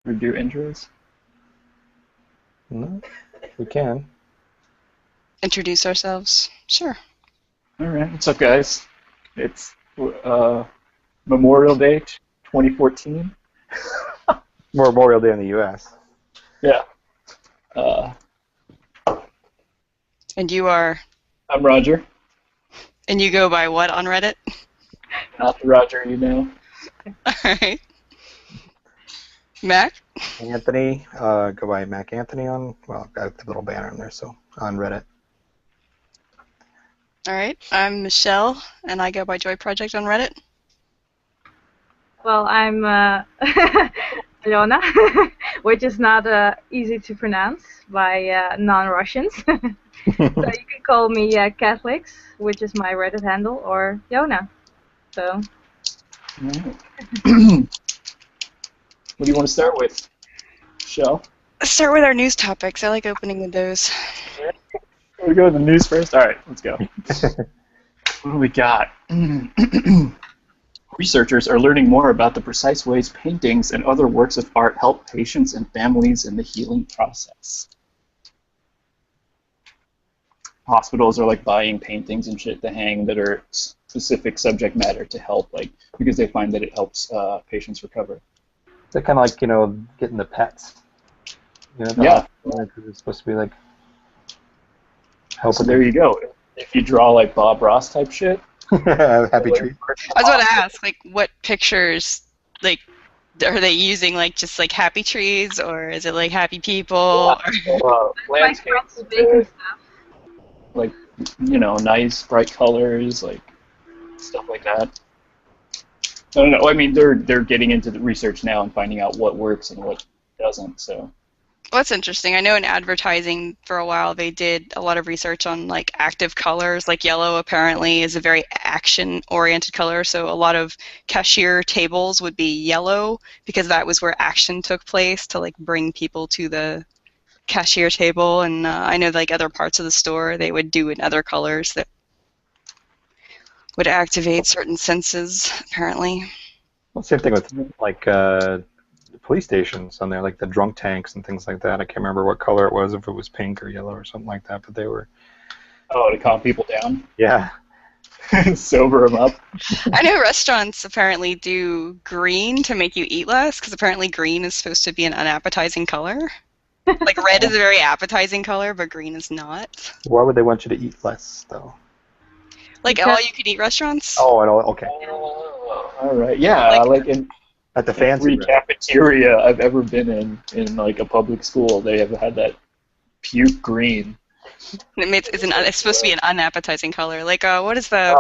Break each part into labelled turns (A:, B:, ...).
A: We do intros.
B: No, we can.
C: Introduce ourselves. Sure.
A: All right. What's up, guys? It's Memorial Day 2014.
B: Memorial Day in the U.S.
A: Yeah. Uh,
C: And you are,
A: I'm Roger.
C: and you go by what on Reddit?
A: Not the Roger you know.
C: All right. Mac?
B: Anthony, go by Mac Anthony on, well, got the little banner in there, so on Reddit.
C: All right. I'm Michelle, and I go by Joy Project on Reddit.
D: Well, I'm Leona, which is not easy to pronounce by non-Russians. So you can call me Catholics, which is my Reddit handle, or Yona. So.
A: All right. What do you want to start with? Shell?
C: Let's start with our news topics. I like opening with those.
A: We go to the news first? All right, let's go. What do we got? Researchers are learning more about the precise ways paintings and other works of art help patients and families in the healing process. Hospitals are like buying paintings and shit to hang that are specific subject matter to help, like because they find that it helps patients recover.
B: They're kind of like, getting the pets.
A: Yeah.
B: Because it's supposed to be like
A: So there you go. If you draw like Bob Ross type shit.
B: Happy tree.
C: I was about to ask, like, what pictures, like, are they using, like, just like happy trees, or is it like happy people?
A: Landscapes, like nice bright colors, like stuff like that. I don't know. I mean, they're getting into the research now and finding out what works and what doesn't. So.
C: Well, that's interesting. I know in advertising for a while they did a lot of research on like active colors. Like yellow apparently is a very action-oriented color, so a lot of cashier tables would be yellow because that was where action took place to like bring people to the cashier table. And I know like other parts of the store they would do in other colors that would activate certain senses apparently.
B: Well, same thing with like police stations on there, like the drunk tanks and things like that. I can't remember what color it was, if it was pink or yellow or something like that, but they were.
A: Oh, to calm people down?
B: Yeah.
A: Sober them up?
C: I know restaurants apparently do green to make you eat less, because apparently green is supposed to be an unappetizing color. Like red is a very appetizing color, but green is not.
B: Why would they want you to eat less, though?
C: Like all-you-can-eat restaurants?
B: Oh, okay.
A: All right. Yeah, like in
B: at the fancy
A: every cafeteria I've ever been in like a public school, they have had that puke green.
C: It's supposed to be an unappetizing color. Like, what is the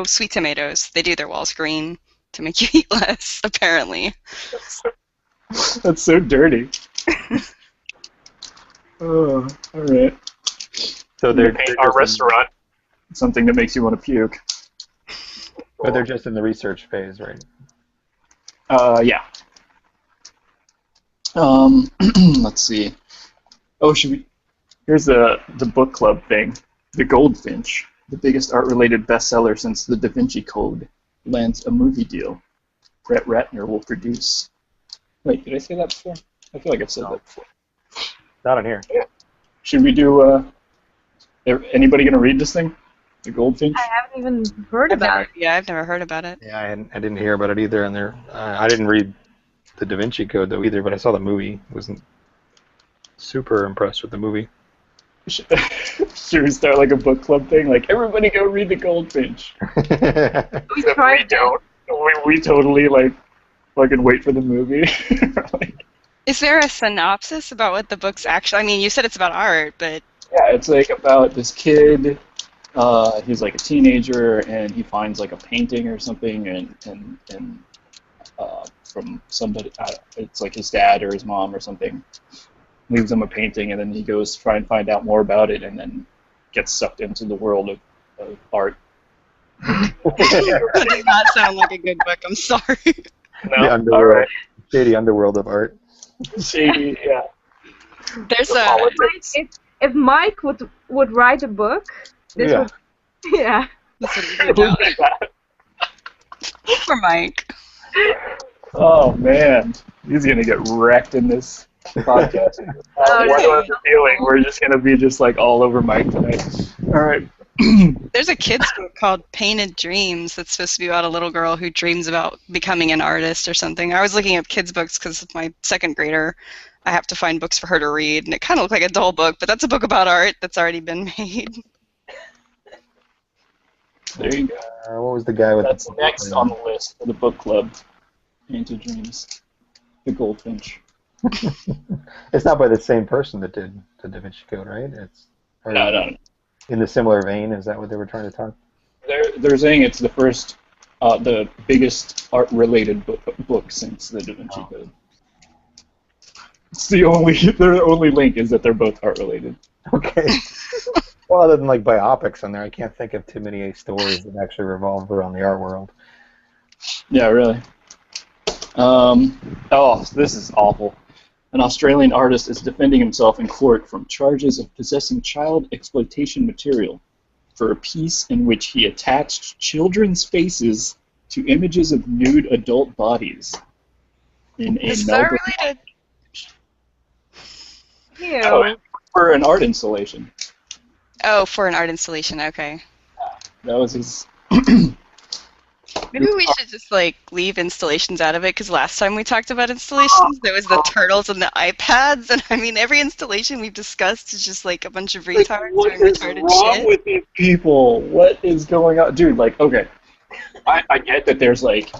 C: sweet tomatoes? They do their walls green to make you eat less, apparently.
A: That's so dirty. Oh, all right.
B: So they're
A: our restaurant. Something that makes you want to puke.
B: But they're just in the research phase, right?
A: Yeah. Let's see. Oh, here's the book club thing. The Goldfinch, the biggest art-related bestseller since The Da Vinci Code, lands a movie deal. Brett Ratner will produce. Wait, did I say that before? I feel like I've said that before.
B: Not on here.
A: Yeah. Should we do? Anybody gonna read this thing? The Goldfinch?
D: I haven't even heard about it.
C: Yeah, I've never heard about it.
B: Yeah, I didn't hear about it either. And I didn't read the Da Vinci Code though either, but I saw the movie. Wasn't super impressed with the movie.
A: Should we start like a book club thing? Like everybody go read the Goldfinch.
D: We tried.
A: We totally like fucking wait for the movie.
C: Is there a synopsis about what the book's actually? I mean, you said it's about art, but
A: yeah, it's like about this kid. He's like a teenager, and he finds like a painting or something, and from somebody, it's like his dad or his mom or something, leaves him a painting, and then he goes to try and find out more about it, and then gets sucked into the world of art.
C: that does not sound like a good book. I'm sorry.
A: No?
B: The underworld,
A: all right.
B: shady underworld of art.
A: Shady, yeah.
C: There's
D: If Mike would write a book, this would. Yeah.
C: For Mike.
A: Oh man, he's gonna get wrecked in this podcast.
D: Oh,
A: What do I have
D: no.
A: a feeling? We're just gonna be just like all over Mike tonight. All right.
C: There's a kid's book called Painted Dreams that's supposed to be about a little girl who dreams about becoming an artist or something. I was looking up kids' books because my second grader, I have to find books for her to read, and it kind of looked like a dull book, but that's a book about art that's already been made.
A: There you go.
B: What was the guy with
A: That's
B: the
A: next on the list for the book club. Painted Dreams. The Goldfinch.
B: It's not by the same person that did the Da Vinci Code, right? It's
A: No.
B: in the similar vein. Is that what they were trying to talk?
A: They're saying it's the first, the biggest art-related book since the Da Vinci Code. It's their only link is that they're both art-related.
B: Okay. Well, other than like biopics on there, I can't think of too many stories that actually revolve around the art world.
A: Yeah, really. This is awful. An Australian artist is defending himself in court from charges of possessing child exploitation material for a piece in which he attached children's faces to images of nude adult bodies in a
C: Is that
A: Melbourne
C: related?
D: Ew.
A: for an art installation.
C: Oh, for an art installation, okay.
A: That was his.
C: Maybe we should just like leave installations out of it, because last time we talked about installations, there was the turtles and the iPads, and I mean every installation we've discussed is just like a bunch of retards
A: What
C: doing
A: is
C: retarded
A: wrong
C: shit.
A: with these people? What is going on, dude? Like, okay, I get that there's like,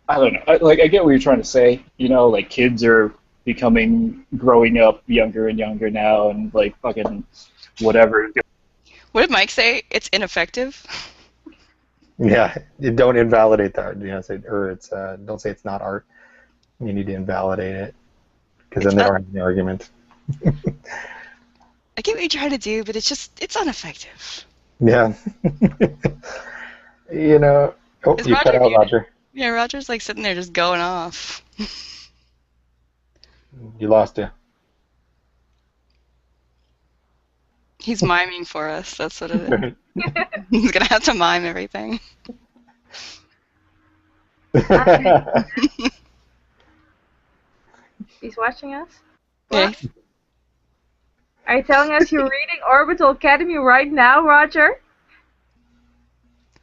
A: I don't know, I get what you're trying to say. You know, like kids are growing up younger and younger now, and like fucking whatever.
C: What did Mike say? It's ineffective.
B: Yeah, you don't invalidate the art. You know, don't say it's not art. You need to invalidate it, because then they don't have the argument.
C: I get what you're trying to do, but it's ineffective.
B: Yeah. You know. Oh,
C: Is
B: you
C: Roger
B: cut out,
C: muted?
B: Roger.
C: Yeah, Roger's like sitting there just going off.
B: You lost you.
C: He's miming for us. That's what it is. He's gonna have to mime everything.
D: He's watching us?
C: Yeah.
D: Are you telling us you're reading Orbital Academy right now, Roger?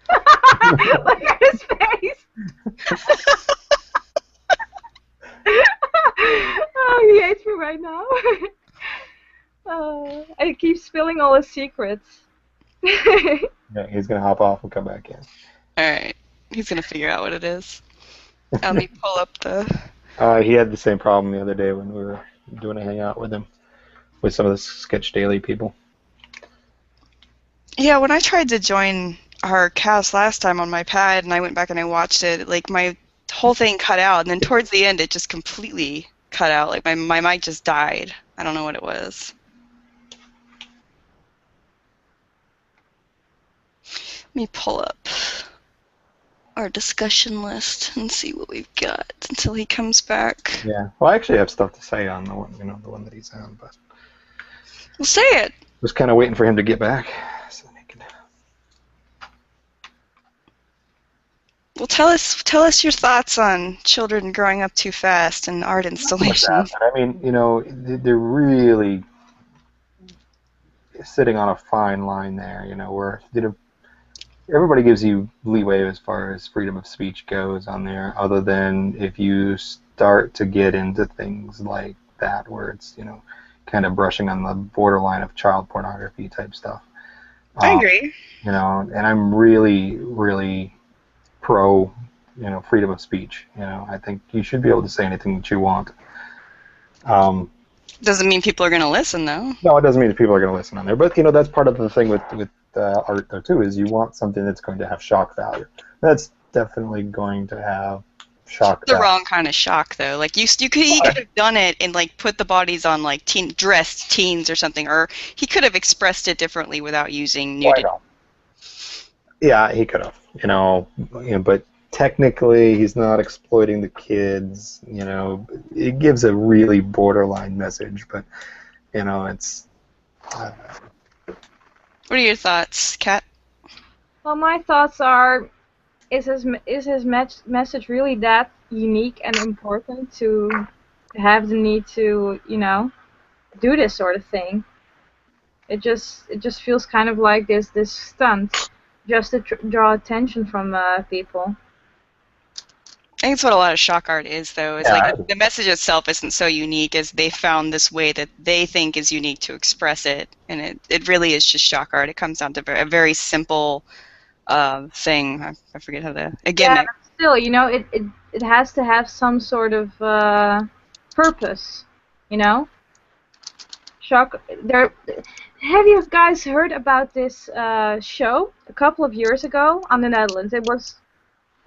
D: Look at his face! Oh, he hates me right now. I keep spilling all his secrets.
B: Yeah, he's gonna hop off and come back in.
C: Alright. He's gonna figure out what it is. Let me pull up the...
B: He had the same problem the other day when we were doing a hangout with him, with some of the Sketch Daily people.
C: Yeah, when I tried to join our cast last time on my pad and I went back and I watched it, like my whole thing cut out, and then towards the end it just completely cut out. Like my mic just died. I don't know what it was. Let me pull up our discussion list and see what we've got until he comes back.
B: Yeah. Well, I actually have stuff to say on the one that he's on, but
C: Well, say it.
B: was kind of waiting for him to get back. So then he could...
C: Well, tell us your thoughts on children growing up too fast and art installations.
B: I mean, they're really sitting on a fine line there, where everybody gives you leeway as far as freedom of speech goes on there, other than if you start to get into things like that, where it's, kind of brushing on the borderline of child pornography type stuff.
C: I agree.
B: And I'm really, really pro, freedom of speech. I think you should be able to say anything that you want.
C: Doesn't mean people are going to listen, though.
B: No, it doesn't mean that people are going to listen on there. But, that's part of the thing with art, though, too, is you want something that's going to have shock value. That's definitely going to have shock
C: The
B: value.
C: wrong kind of shock, though. Like, he could have done it and, like, put the bodies on, like, dressed teens or something. Or he could have expressed it differently without using nudity.
B: Yeah, he could have, but technically he's not exploiting the kids, it gives a really borderline message, but, it's...
C: What are your thoughts, Kat?
D: Well, my thoughts are, message really that unique and important to have the need to, do this sort of thing? It just feels kind of like this stunt, just to draw attention from people.
C: I think it's what a lot of shock art is, though. Is
B: Yeah.
C: like the message itself isn't so unique as they found this way that they think is unique to express it, and it really is just shock art. It comes down to a very simple thing. I forget how a
D: Yeah,
C: gimmick.
D: but still, it has to have some sort of purpose, you know. Shock. Have you guys heard about this show a couple of years ago on the Netherlands? It was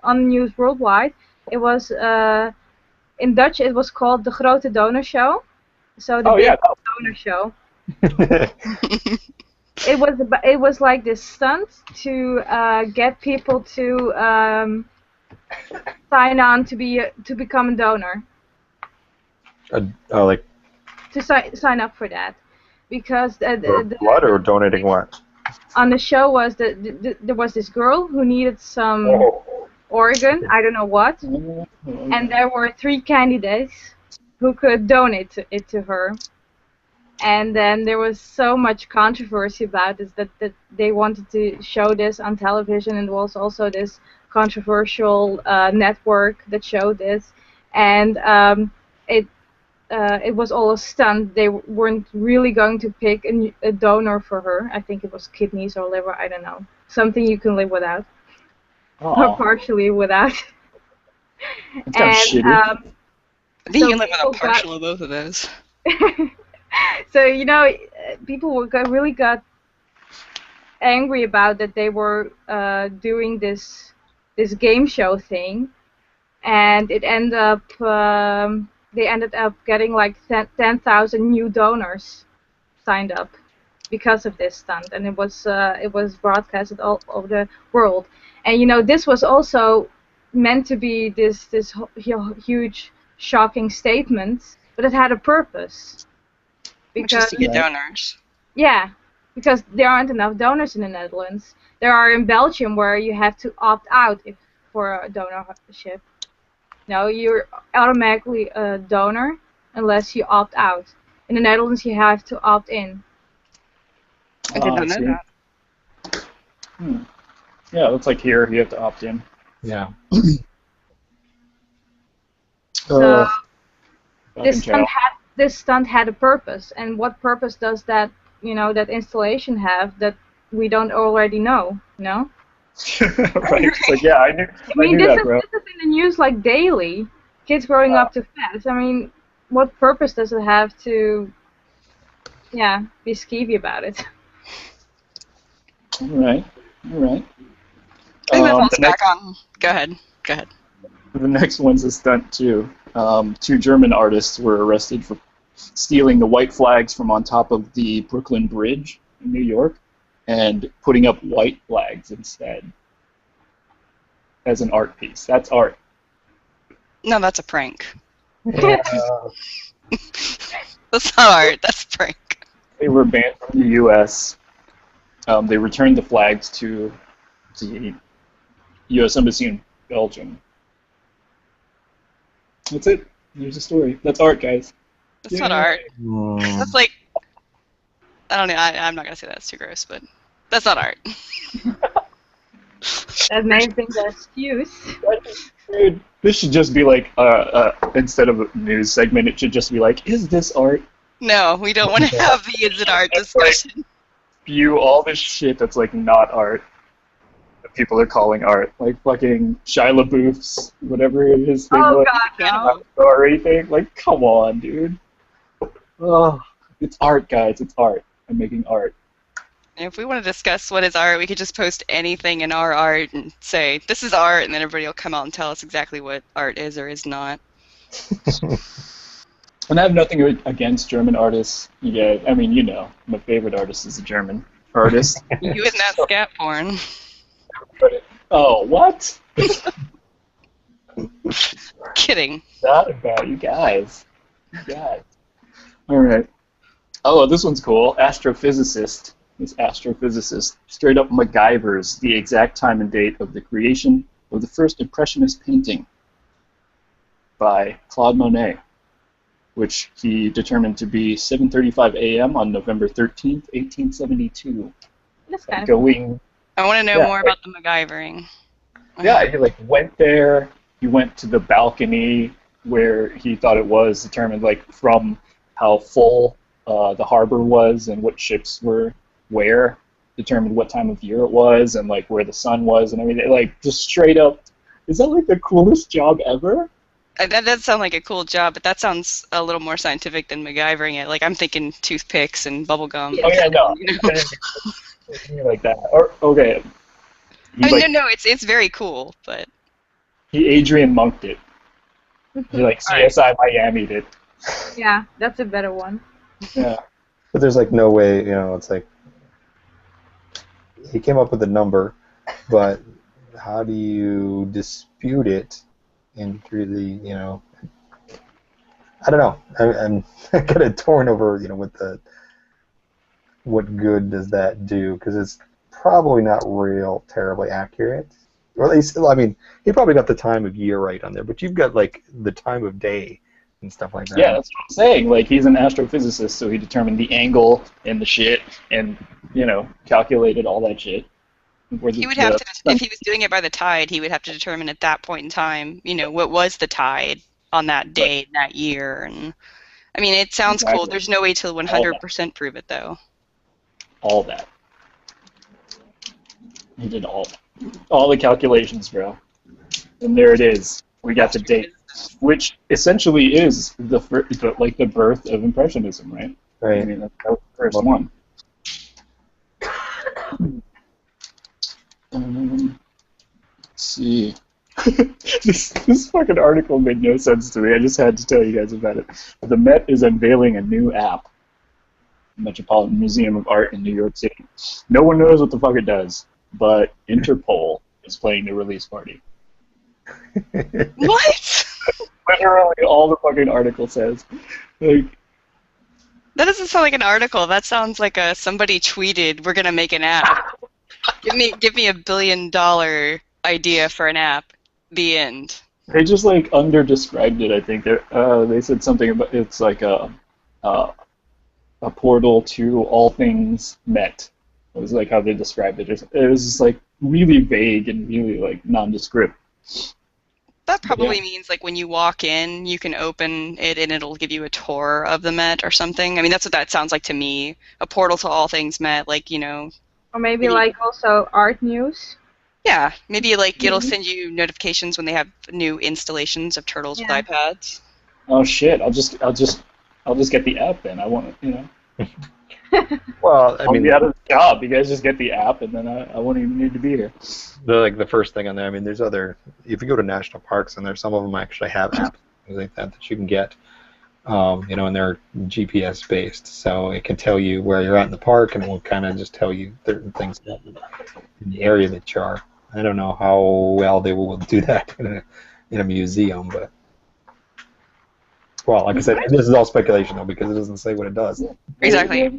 D: on the news worldwide. It was in Dutch. It was called the Grote Donor Show. So the big donor show. It was like this stunt to get people to sign on to become a donor.
B: Like
D: To sign up for that, because the
B: blood or donating what?
D: on the show was there was this girl who needed some organ, I don't know what, and there were 3 candidates who could donate it to her. And then there was so much controversy about this that they wanted to show this on television, and there was also this controversial network that showed this, and it was all a stunt. They weren't really going to pick a donor for her. I think it was kidneys or liver, I don't know. Something you can live without. Or partially without.
A: That's kind of shitty.
C: I think
D: so
C: you can live with a
D: people
C: partial of both of those.
D: So, people really got angry about that they were doing this game show thing, and it ended up they ended up getting like 10,000 new donors signed up because of this stunt, and it was broadcasted all over the world. And this was also meant to be this huge shocking statement, but it had a purpose.
C: Which is to get donors.
D: Yeah, because there aren't enough donors in the Netherlands. There are in Belgium where you have to opt out for a donorship. No, you're automatically a donor unless you opt out. In the Netherlands, you have to opt in.
C: I did not know that.
A: Yeah, it looks like here you have to opt in.
B: Yeah.
D: So this stunt had a purpose, and what purpose does that that installation have that we don't already know? No.
A: Right. It's like, yeah, I knew.
D: I mean,
A: this
D: is in the news like daily. Kids growing up too fast. I mean, what purpose does it have to, be skeevy about it?
A: All right.
C: I think that falls back on. Go ahead.
A: The next one's a stunt too. 2 German artists were arrested for stealing the white flags from on top of the Brooklyn Bridge in New York and putting up white flags instead as an art piece. That's art.
C: No, that's a prank.
B: Yeah.
C: That's not art. That's a prank.
A: They were banned from the U.S. They returned the flags to the U.S. Embassy in Belgium. That's it. Here's the story. That's art, guys.
C: That's not art. That's like, I don't know. I'm not gonna say that's too gross, but that's not art.
D: That may have been the excuse.
A: Dude, this should just be like instead of a news segment, it should just be like, is this art?
C: No, we don't want to have the is it art discussion.
A: Spew all this shit that's like not art that people are calling art, like fucking Shia LaBeouf's whatever it is thing.
D: Oh God, no.
A: Story thing. Like, come on, dude. Oh, it's art, guys. It's art. I'm making art.
C: If we want to discuss what is art, we could just post anything in our art and say, this is art, and then everybody will come out and tell us exactly what art is or is not.
A: And I have nothing against German artists. Yeah, I mean, my favorite artist is a German artist.
C: You and that scat porn.
A: Oh, what?
C: Kidding.
A: Not about you guys. All right. Oh, this one's cool. This astrophysicist straight up MacGyvers the exact time and date of the creation, of the first Impressionist painting by Claude Monet, which he determined to be 7:35 a.m. on November 13th, 1872.
D: That's kind of
A: Going,
C: I want to know more about the MacGyvering.
A: yeah, he like went there. He went to the balcony where he thought it was, determined like from how full the harbor was and what ships were where, determined what time of year it was and like where the sun was and everything. Like just straight up, is that like the coolest job ever?
C: That does sound like a cool job, but that sounds a little more scientific than MacGyvering it. Like, I'm thinking toothpicks and bubble gum.
A: Oh yeah, no,
C: You know?
A: I didn't think like that. Or okay,
C: I mean, no, it's very cool, but
A: he Adrian Monked it. He like CSI Miami'd it.
D: Yeah, that's a better one.
A: Yeah.
B: But there's like no way, it's like he came up with a number, but how do you dispute it and really, I don't know. I'm kind of torn over, what good does that do? Because it's probably not real terribly accurate. Or at least, I mean, he probably got the time of year right on there, but you've got like the time of day and stuff like that.
A: Yeah, that's what I'm saying. Like, he's an astrophysicist, so he determined the angle and the shit and, calculated all that shit.
C: he would have to, if he was doing it by the tide, he would have to determine at that point in time, what was the tide on that day, that year. And I mean, it sounds cool. There's no way to 100% prove it, though.
A: All that. He did all the calculations, bro. And there it is. We got the date, which essentially is the birth of Impressionism, right?
B: Right.
A: I mean, that's the first one. Let's see. This fucking article made no sense to me. I just had to tell you guys about it. The Met is unveiling a new app. Metropolitan Museum of Art in New York City. No one knows what the fuck it does, but Interpol is playing the release party.
C: What?
A: Literally all the fucking article says. Like,
C: that doesn't sound like an article. That sounds like somebody tweeted, "We're gonna make an app." Give me $1 billion idea for an app. The end.
A: they just like under-described it. I think they said something about it's like a portal to all things Met. It was like how they described it. It was just like really vague and really like nondescript.
C: That probably means like when you walk in, you can open it and it'll give you a tour of the Met or something. I mean, that's what that sounds like to me. A portal to all things Met, like,
D: Or maybe like also art news.
C: Yeah, maybe like it'll send you notifications when they have new installations of turtles with iPads.
A: Oh shit! I'll just get the app then. I want to,
B: Well, I
A: I'll
B: mean,
A: be out of the job. You guys just get the app, and then I won't even need to be here.
B: the first thing on there. I mean, there's other. If you go to national parks, and some of them actually have apps like that you can get. And they're GPS based, so it can tell you where you're at in the park, and it will kind of just tell you certain things in the area that you are. I don't know how well they will do that in a museum, but well, like I said, this is all speculation though because it doesn't say what it does.
C: Exactly.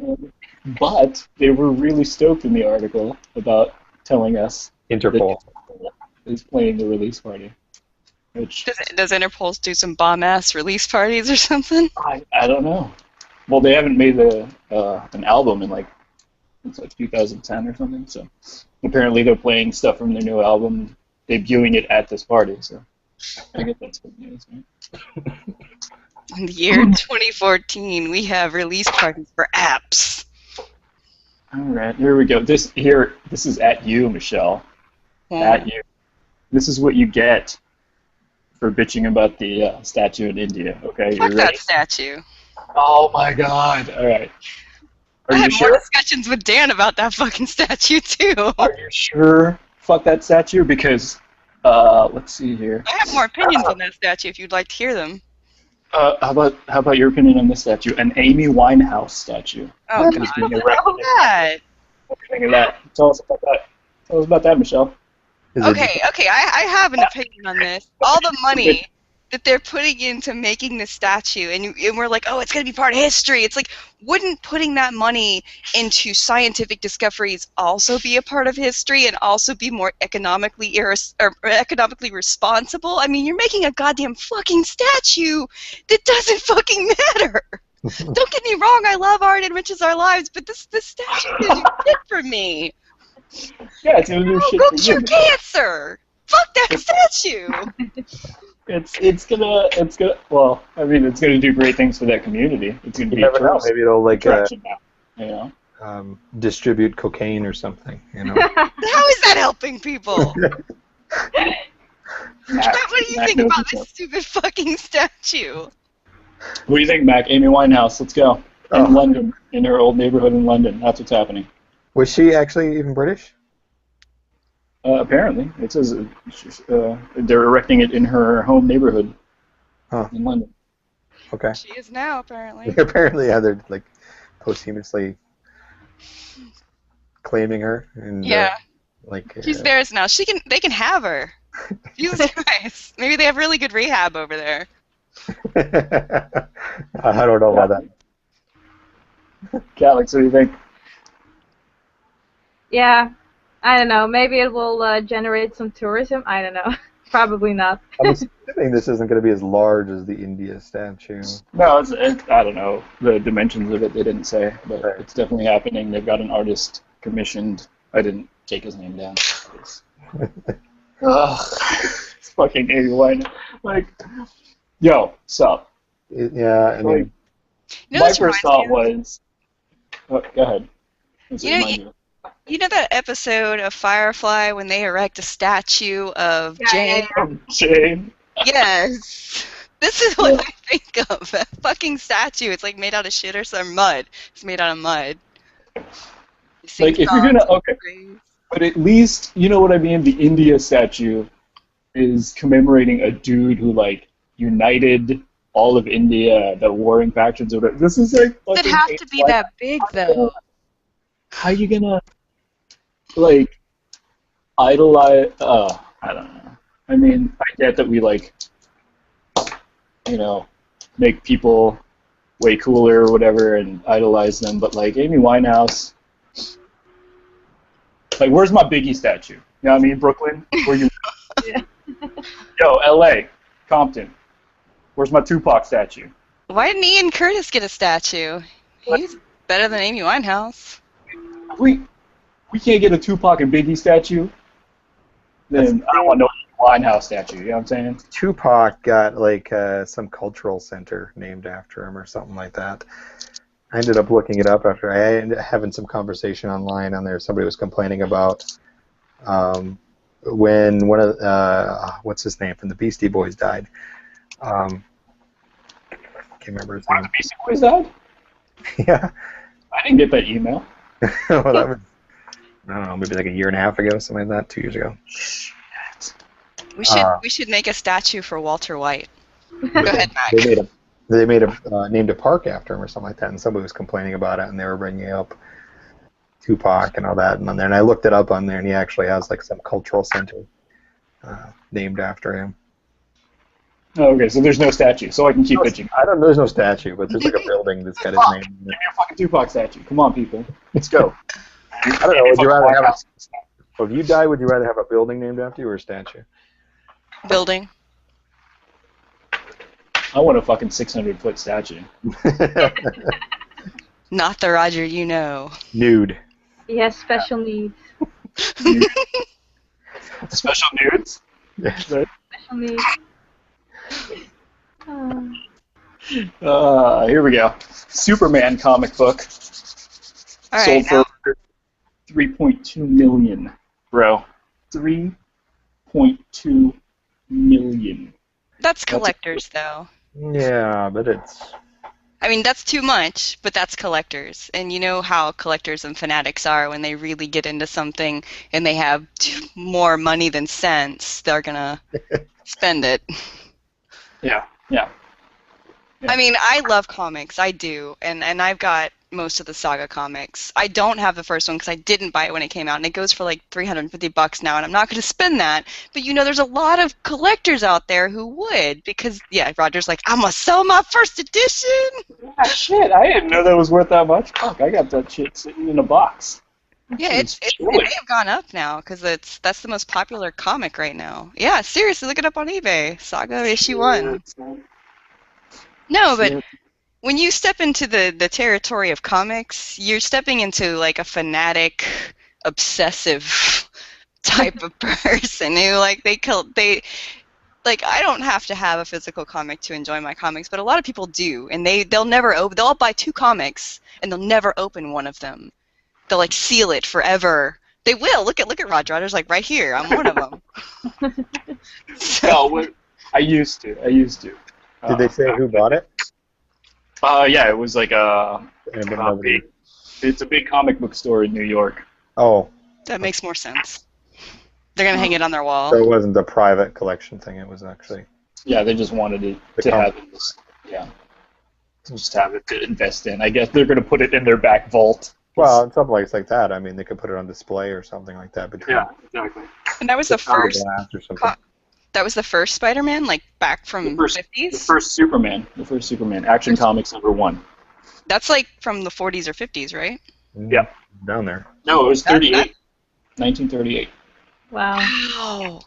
A: But they were really stoked in the article about telling us
B: Interpol
A: that is playing the release party. Which
C: Does Interpol do some bomb-ass release parties or something?
A: I don't know. Well, they haven't made an album in like it's like 2010 or something. So apparently they're playing stuff from their new album, debuting it at this party. So I guess that's good news, right?
C: In the year 2014, we have release parties for apps.
A: All right, here we go. This is at you, Michelle. At you. This is what you get for bitching about the statue in India. Okay,
C: Fuck
A: you
C: that
A: ready?
C: statue.
A: Oh my God! All right. Are
C: I
A: you
C: had
A: sure?
C: more discussions with Dan about that fucking statue too.
A: Are you sure? Fuck that statue because let's see here.
C: I have more opinions on that statue if you'd like to hear them.
A: How about your opinion on this statue? An Amy Winehouse statue.
C: Oh,
A: Who's
C: God.
A: being
C: What
A: erected.
C: is that?
A: What do you think of that? Tell us about that. Tell us about that, Michelle.
C: Okay, I have an opinion on this. All the money that they're putting into making this statue, and we're like, oh, it's going to be part of history. It's like, wouldn't putting that money into scientific discoveries also be a part of history and also be more economically economically responsible? I mean, you're making a goddamn fucking statue that doesn't fucking matter. Don't get me wrong, I love art, it enriches our lives, but this statue doesn't do shit for me.
A: Yeah, it's gonna do shit
C: Go
A: for
C: cure
A: you.
C: cancer. Fuck that statue.
A: It's gonna well, I mean, it's gonna do great things for that community. It's gonna
B: You
A: be
B: never know. Maybe it'll like
A: attraction now, you know.
B: distribute cocaine or something. You know.
C: How is that helping people? What do you think about this stupid fucking statue?
A: What do you think, Mac? Amy Winehouse, let's go. In London, in her old neighborhood in London. That's what's happening.
B: Was she actually even British?
A: Apparently, it says they're erecting it in her home neighborhood in London.
B: Okay.
C: She is now, apparently.
B: Apparently, yeah, they're like posthumously claiming her, and
C: Yeah.
B: like
C: She's theirs now. They can have her. Jesus Christ. Maybe they have really good rehab over there.
B: I don't know about that.
A: Alex, what do you think?
D: Yeah, I don't know. Maybe it will generate some tourism. I don't know. Probably not.
B: I'm assuming this isn't going to be as large as the India statue.
A: No, I don't know the dimensions of it. They didn't say, but it's definitely happening. They've got an artist commissioned. I didn't take his name down. It's fucking Amy Winehouse. Like, yo, sup?
B: Yeah, I mean,
A: My first thought was. Oh, go ahead.
C: You know that episode of Firefly when they erect a statue of Jane?
A: Jane.
C: Yes. This is what I think of. That fucking statue. It's like made out of shit or some mud. It's made out of mud.
A: Like, if you're gonna, but at least, you know what I mean? The India statue is commemorating a dude who, like, united all of India, the warring factions or whatever. This is like.
C: It have to be that big, though.
A: How you gonna, like, idolize? I don't know. I mean, I get that we, like, you know, make people way cooler or whatever and idolize them, but, like, Amy Winehouse. Like, where's my Biggie statue? You know what I mean? Brooklyn? Where you? Yo, L.A., Compton. Where's my Tupac statue?
C: Why didn't Ian Curtis get a statue? He's better than Amy Winehouse.
A: We can't get a Tupac and Biggie statue. Then I don't want no Winehouse statue. You know what I'm saying?
B: Tupac got like some cultural center named after him or something like that. I ended up looking it up after I ended up having some conversation online on there. Somebody was complaining about when one of what's his name from the Beastie Boys died. Can't remember his name.
A: The Beastie Boys died?
B: Yeah.
A: I didn't get that email.
B: Well, that was, I don't know, maybe like a year and a half ago, something like that, 2 years ago.
C: We should make a statue for Walter White. Go ahead, Mac.
B: They named a park after him or something like that, and somebody was complaining about it, and they were bringing up Tupac and all that on there. And I looked it up on there, and he actually has like some cultural center named after him.
A: Oh, okay, so there's no statue, so I can keep pitching.
B: There's no statue, but there's like a building that's got his name in
A: Give
B: it.
A: me a fucking Tupac statue. Come on, people. Let's go.
B: I don't know, would you rather have if you die, would you rather have a building named after you or a statue?
C: Building.
A: I want a fucking 600-foot statue.
C: Not the Roger you know.
B: Nude.
D: He has special needs.
A: Special nudes?
B: Yeah.
D: Special needs.
A: Here we go. Superman comic book.
C: All right,
A: Sold for $3.2 million, bro. $3.2 million.
C: that's collectors, though.
B: Yeah, but it's...
C: I mean, that's too much, but that's collectors. And you know how collectors and fanatics are when they really get into something and they have more money than sense, they're going to spend it.
A: Yeah.
C: I mean, I love comics. I do. And I've got most of the Saga comics. I don't have the first one because I didn't buy it when it came out, and it goes for like $350 now, and I'm not going to spend that. But there's a lot of collectors out there who would, because Roger's like, I'm gonna sell my first edition.
A: Ah, shit, I didn't know that was worth that much. Fuck, I got that shit sitting in a box.
C: Yeah, it may have gone up now because that's the most popular comic right now. Yeah, seriously, look it up on eBay. Saga issue 1. No, but when you step into the territory of comics, you're stepping into like a fanatic, obsessive type of person who I don't have to have a physical comic to enjoy my comics, but a lot of people do, and they'll buy 2 comics and they'll never open one of them. They'll like seal it forever. They will. Look at Roger. Roger's like right here. I'm one of them.
A: No, I used to.
B: Did they say who bought it?
A: Yeah, it was like it's a big comic book store in New York.
B: Oh.
C: That makes more sense. They're gonna hang it on their wall.
B: So it wasn't a private collection thing. It was actually.
A: Yeah, they just wanted it to have it. Yeah. Just have it to invest in. I guess they're gonna put it in their back vault.
B: Well, in some place like that, I mean, they could put it on display or something like that.
A: Yeah, exactly.
C: And that was the first.
B: Or
C: that was the first Spider-Man, like back from the 50s.
A: The first Superman, Action Comics #1.
C: That's like from the 40s or 50s, right?
A: Yeah.
B: Down there.
A: No, it was 38. 1938.
D: Wow.
C: Wow.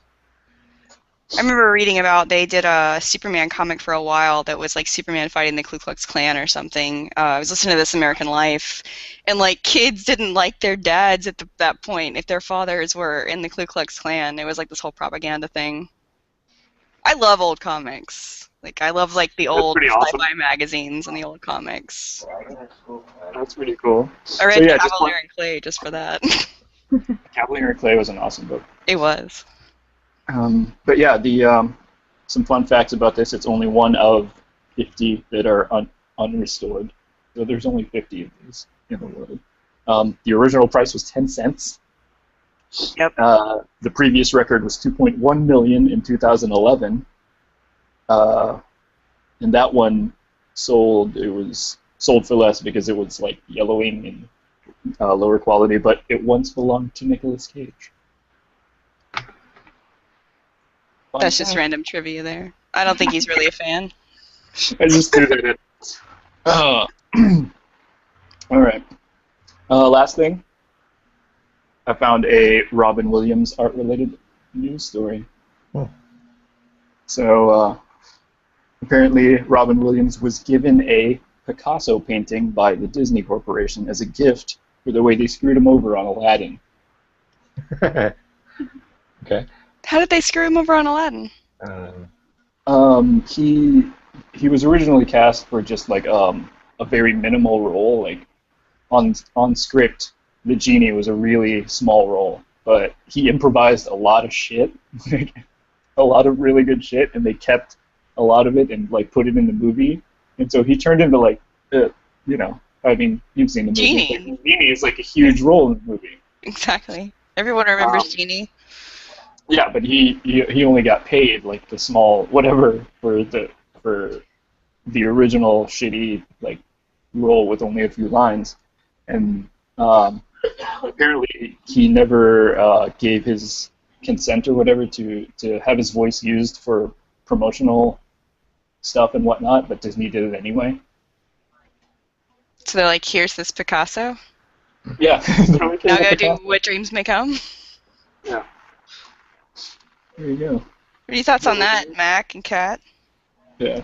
C: I remember reading about they did a Superman comic for a while that was like Superman fighting the Ku Klux Klan or something. I was listening to This American Life, and like kids didn't like their dads at that point if their fathers were in the Ku Klux Klan. It was like this whole propaganda thing. I love old comics. Like I love like the old sci-fi magazines and the old comics.
A: That's pretty cool.
C: I read Cavalier and Clay just for that.
A: Cavalier and Clay was an awesome book.
C: It was.
A: But yeah, the some fun facts about this. It's only one of 50 that are unrestored. So there's only 50 of these in the world. The original price was 10 cents.
C: Yep.
A: The previous record was 2.1 million in 2011. And that one sold. It was sold for less because it was like yellowing and lower quality. But it once belonged to Nicolas Cage.
C: That's just random trivia there. I don't think he's really a fan.
A: I just threw that in. All right. Last thing. I found a Robin Williams art-related news story.
B: Oh.
A: So, apparently Robin Williams was given a Picasso painting by the Disney Corporation as a gift for the way they screwed him over on Aladdin.
B: Okay.
C: How did they screw him over on Aladdin?
A: He was originally cast for just like a very minimal role. Like on script, the genie was a really small role, but he improvised a lot of shit, like a lot of really good shit, and they kept a lot of it and like put it in the movie. And so he turned into like, I mean, you've seen the movie.
C: Genie.
A: Like, Genie is like a huge role in the movie.
C: Exactly. Everyone remembers Genie.
A: Yeah, but he only got paid like the small whatever for the original shitty like role with only a few lines, and apparently he never gave his consent or whatever to have his voice used for promotional stuff and whatnot, but Disney did it anyway.
C: So they're like, here's this Picasso.
A: Yeah.
C: Now go do What Dreams May Come.
A: Yeah. There you go.
C: What are your thoughts on that, Mac and Kat?
A: Yeah.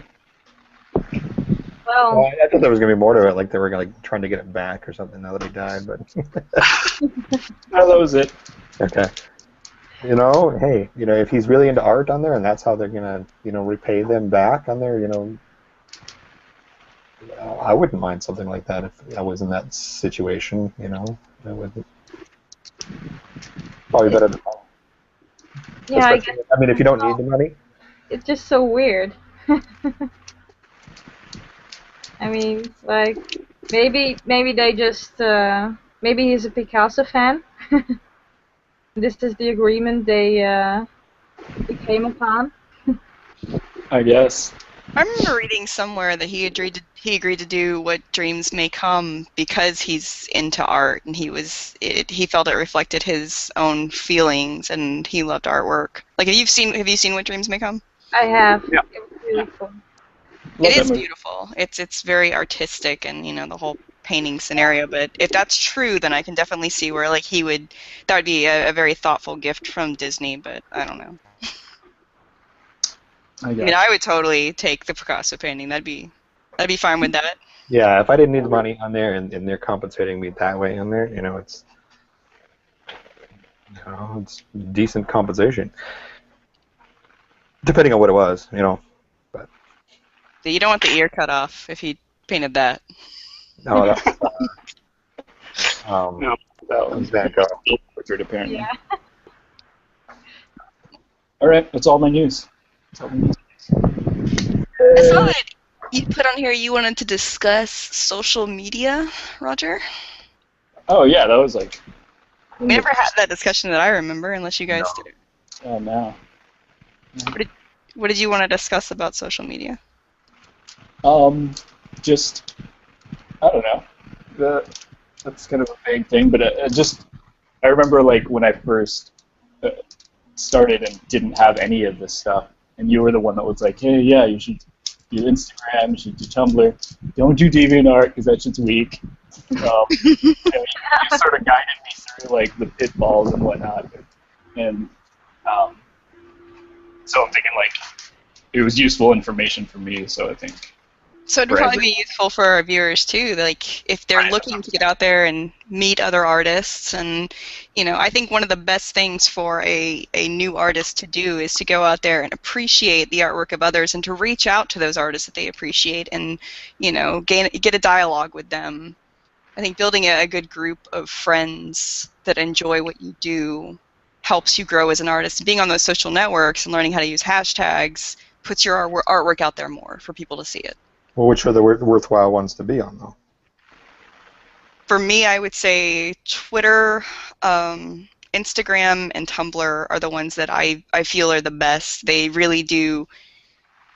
D: Well,
B: I thought there was gonna be more to it, like they were like trying to get it back or something now that he died, but.
A: No, that was it.
B: Okay. Hey, if he's really into art on there, and that's how they're gonna, repay them back on there, I wouldn't mind something like that if I was in that situation, I wouldn't. Probably better than.
D: yeah, I guess
B: I mean, if you don't need the money.
D: it's just so weird. I mean, like, maybe they just, maybe he's a Picasso fan. This is the agreement they came upon.
A: I guess.
C: I remember reading somewhere that he agreed to do What Dreams May Come because he's into art and he felt it reflected his own feelings and he loved artwork. Like have you seen What Dreams May Come?
D: I have.
A: Yeah.
D: It was really fun.
A: Love
C: It
A: that
C: is
A: movie.
C: beautiful. It's very artistic and the whole painting scenario. But if that's true, then I can definitely see where like that would be a very thoughtful gift from Disney. But I don't know.
A: I
C: I mean, I would totally take the Picasso painting. That'd be fine with that.
B: Yeah, if I didn't need the money on there and they're compensating me that way on there, it's decent compensation. Depending on what it was, But
C: You don't want the ear cut off if he painted that.
B: no, that
A: No, that was
B: Van Gogh.
A: Richard, apparently.
D: Yeah.
A: All right, that's all my news.
C: I saw that you put on here you wanted to discuss social media, Roger.
A: Oh yeah, that was like.
C: We never had that discussion that I remember, unless you guys did.
A: Oh no.
C: What did you want to discuss about social media?
A: Just I don't know. That's kind of a vague thing, but I remember like when I first started and didn't have any of this stuff, and you were the one that was like, hey, yeah, you should do Instagram, you should do Tumblr, don't do DeviantArt because that shit's weak. You sort of guided me through like the pitfalls and whatnot, and so I'm thinking like it was useful information for me. So I think.
C: So it'd probably be useful for our viewers too, like if they're looking to get out there and meet other artists, and I think one of the best things for a new artist to do is to go out there and appreciate the artwork of others and to reach out to those artists that they appreciate and get a dialogue with them. I think building a good group of friends that enjoy what you do helps you grow as an artist. Being on those social networks and learning how to use hashtags puts your artwork out there more for people to see it.
B: Well, which are the worthwhile ones to be on, though?
C: For me, I would say Twitter, Instagram, and Tumblr are the ones that I feel are the best. They really do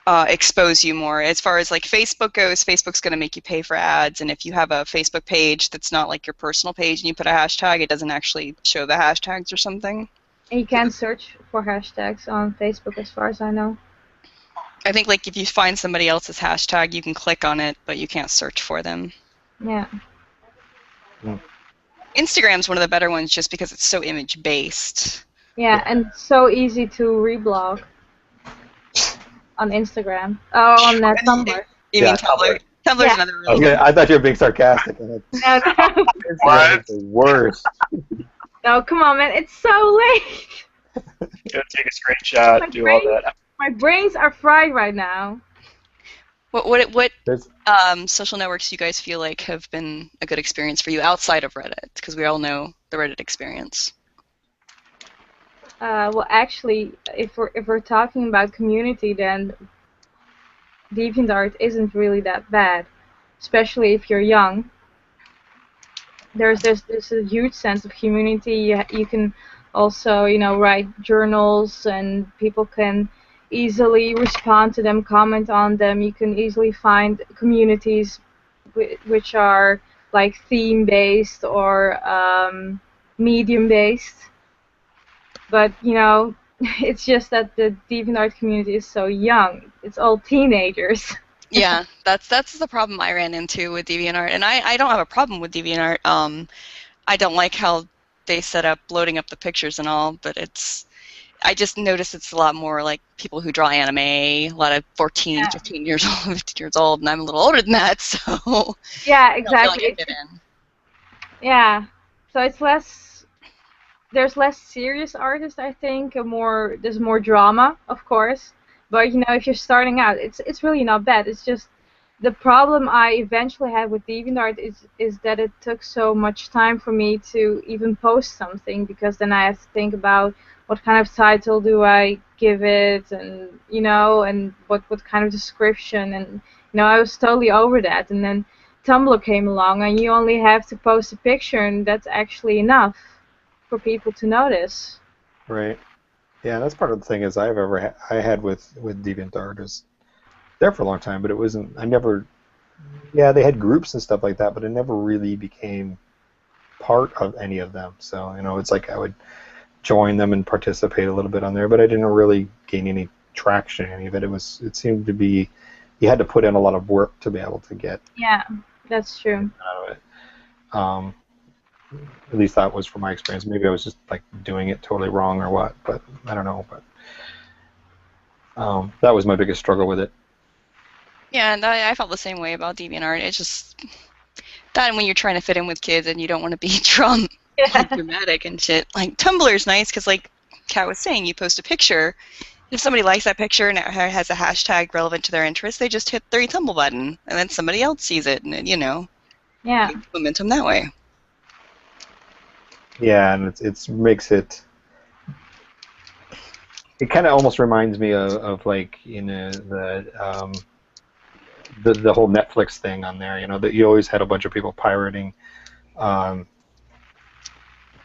C: expose you more. As far as like Facebook goes, Facebook's going to make you pay for ads, and if you have a Facebook page that's not like your personal page and you put a hashtag, it doesn't actually show the hashtags or something.
D: And you can search for hashtags on Facebook as far as I know.
C: I think like if you find somebody else's hashtag, you can click on it, but you can't search for them.
D: Yeah.
C: Instagram's one of the better ones just because it's so image-based.
D: Yeah, and so easy to reblog on Instagram. Oh, on Tumblr.
C: You mean Tumblr? Tumblr's another really good.
B: I thought you were being sarcastic.
D: No,
B: Instagram is the worst.
D: no, come on, man. It's so late.
A: You gotta take a screenshot, do all that.
D: My brains are fried right now.
C: What social networks do you guys feel like have been a good experience for you outside of Reddit? Because we all know the Reddit experience.
D: Well, actually, if we're talking about community, then DeviantArt isn't really that bad, especially if you're young. There's a huge sense of community. You can also write journals, and people can easily respond to them, comment on them. You can easily find communities which are like theme-based or medium-based. But, it's just that the DeviantArt community is so young. It's all teenagers.
C: Yeah, that's the problem I ran into with DeviantArt. And I don't have a problem with DeviantArt. I don't like how they set up loading up the pictures and all, but I just noticed it's a lot more like people who draw anime, a lot of 14, 15 years old, 15 years old, and I'm a little older than that, so
D: yeah,
C: I
D: exactly.
C: don't feel like I fit in.
D: Yeah, so there's less serious artists, I think, there's more drama, of course, but if you're starting out, it's really not bad. It's just the problem I eventually had with DeviantArt is that it took so much time for me to even post something, because then I have to think about what kind of title do I give it, and and what kind of description, and I was totally over that. And then Tumblr came along, and you only have to post a picture, and that's actually enough for people to notice.
B: Right. Yeah, that's part of the thing is I had with DeviantArt is there for a long time, but it wasn't. I never. Yeah, they had groups and stuff like that, but it never really became part of any of them. So it's like I would join them and participate a little bit on there, but I didn't really gain any traction in any of it. It seemed to be you had to put in a lot of work to be able to get
D: that's true.
B: out of it. At least that was from my experience. Maybe I was just like doing it totally wrong or what, but I don't know. But that was my biggest struggle with it.
C: Yeah, and I felt the same way about DeviantArt. It's just that when you're trying to fit in with kids and you don't want to be dramatic and shit. Like Tumblr's nice because, like Kat was saying, you post a picture. If somebody likes that picture and it has a hashtag relevant to their interest, they just hit the retumble button, and then somebody else sees it, and gains momentum that way.
B: Yeah, and it makes it. It kind of almost reminds me of like the whole Netflix thing on there. That you always had a bunch of people pirating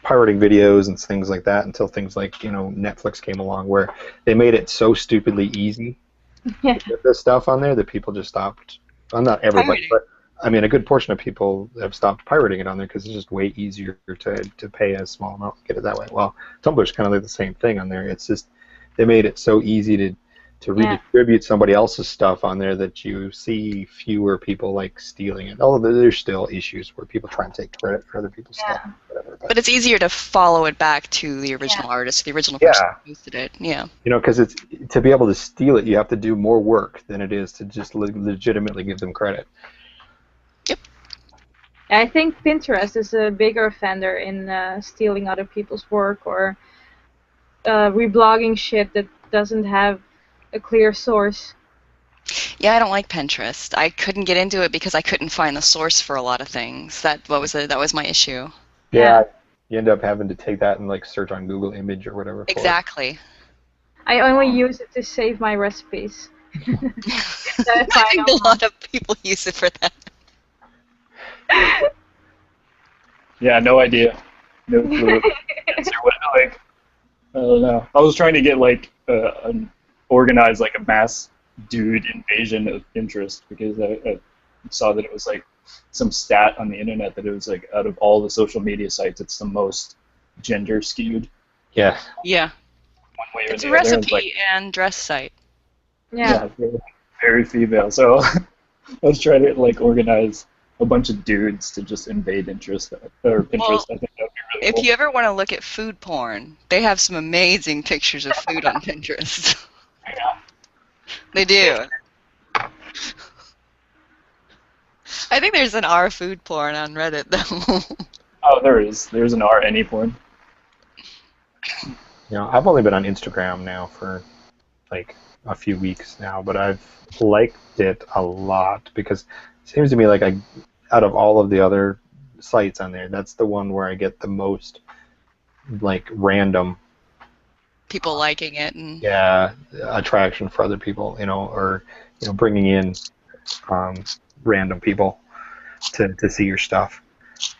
B: videos and things like that until things like Netflix came along where they made it so stupidly easy to get this stuff on there that people just stopped. Well, not everybody, but I mean a good portion of people have stopped pirating it on there because it's just way easier to pay a small amount and get it that way. Well, Tumblr's kind of like the same thing on there. It's just they made it so easy to redistribute somebody else's stuff on there that you see fewer people like stealing it. Although there's still issues where people try and take credit for other people's stuff. Whatever,
C: but it's easier to follow it back to the original artist, the original person who posted it. Yeah.
B: Because it's to be able to steal it, you have to do more work than it is to just legitimately give them credit.
C: Yep.
D: I think Pinterest is a bigger offender in stealing other people's work or reblogging shit that doesn't have a clear source.
C: Yeah, I don't like Pinterest. I couldn't get into it because I couldn't find the source for a lot of things. That was my issue.
B: Yeah, you end up having to take that and like search on Google Image or whatever.
C: Exactly.
D: I only use it to save my recipes.
C: I think a lot of people use it for that.
A: Yeah, no idea. No clue. Like, I don't know. I was trying to get like organize like a mass dude invasion of interest because I saw that it was like some stat on the internet that it was like out of all the social media sites, it's the most gender skewed.
B: Yeah.
C: Yeah.
A: One way or
C: it's
A: the
C: a recipe
A: other. Like,
C: and dress site.
D: Yeah.
A: Very female. So I was trying to like organize a bunch of dudes to just invade interest or Pinterest.
C: Well,
A: I think that would be really
C: if
A: cool.
C: you ever want to look at food porn, they have some amazing pictures of food on Pinterest.
A: Yeah.
C: They do. I think there's an R food porn on Reddit though.
A: Oh, there is. There's an R any porn.
B: I've only been on Instagram now for like a few weeks now, but I've liked it a lot because it seems to me like out of all of the other sites on there, that's the one where I get the most like random
C: people liking it and
B: attraction for other people, or bringing in random people to see your stuff.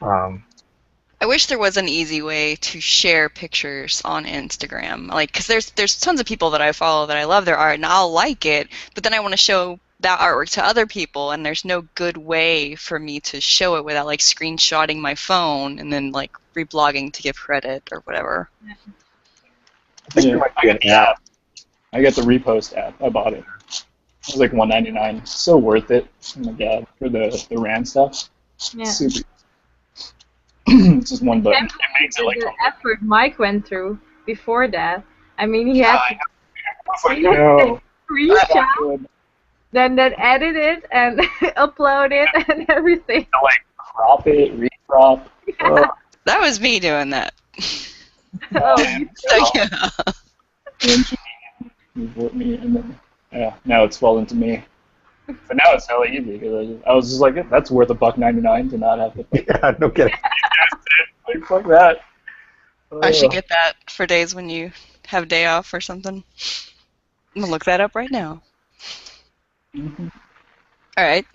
C: I wish there was an easy way to share pictures on Instagram, like because there's tons of people that I follow that I love their art and I'll like it, but then I want to show that artwork to other people, and there's no good way for me to show it without like screenshotting my phone and then like reblogging to give credit or whatever.
A: Yeah, I got the app. I got the repost app. I bought it. It was like $1.99. So worth it. Oh my god, for the RAN stuff.
D: Yeah.
A: Super. It's just one button. It makes it like
D: the effort Mike went through before that. I mean, he had to screenshot, then edit it and upload it and everything.
A: Like crop it, recrop.
D: Yeah.
C: That was me doing that.
D: Oh,
A: You bought me, and then now it's fallen to me. But now it's hella easy because I was just like, that's worth $1.99 to not have to.
B: Yeah, no kidding.
A: Like, fuck that.
C: I should get that for days when you have a day off or something. I'm gonna look that up right now.
A: Mm-hmm.
C: All right.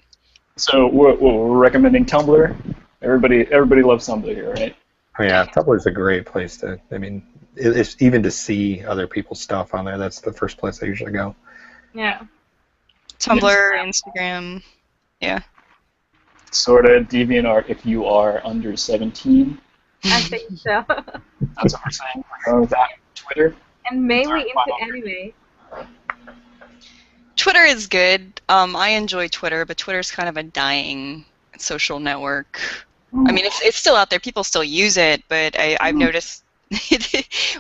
A: So we're recommending Tumblr. Everybody loves Tumblr here, right?
B: Oh, yeah, Tumblr is a great place to. I mean, it's even to see other people's stuff on there. That's the first place I usually go.
D: Yeah.
C: Tumblr, Instagram. Yeah.
A: Sort of DeviantArt if you are under 17.
D: I think so.
A: That's what we're saying. We're going with that. Twitter.
D: And mainly
A: Third final.
D: into anime.
C: Twitter is good. I enjoy Twitter, but Twitter's kind of a dying social network. I mean, it's still out there. People still use it, but I've noticed.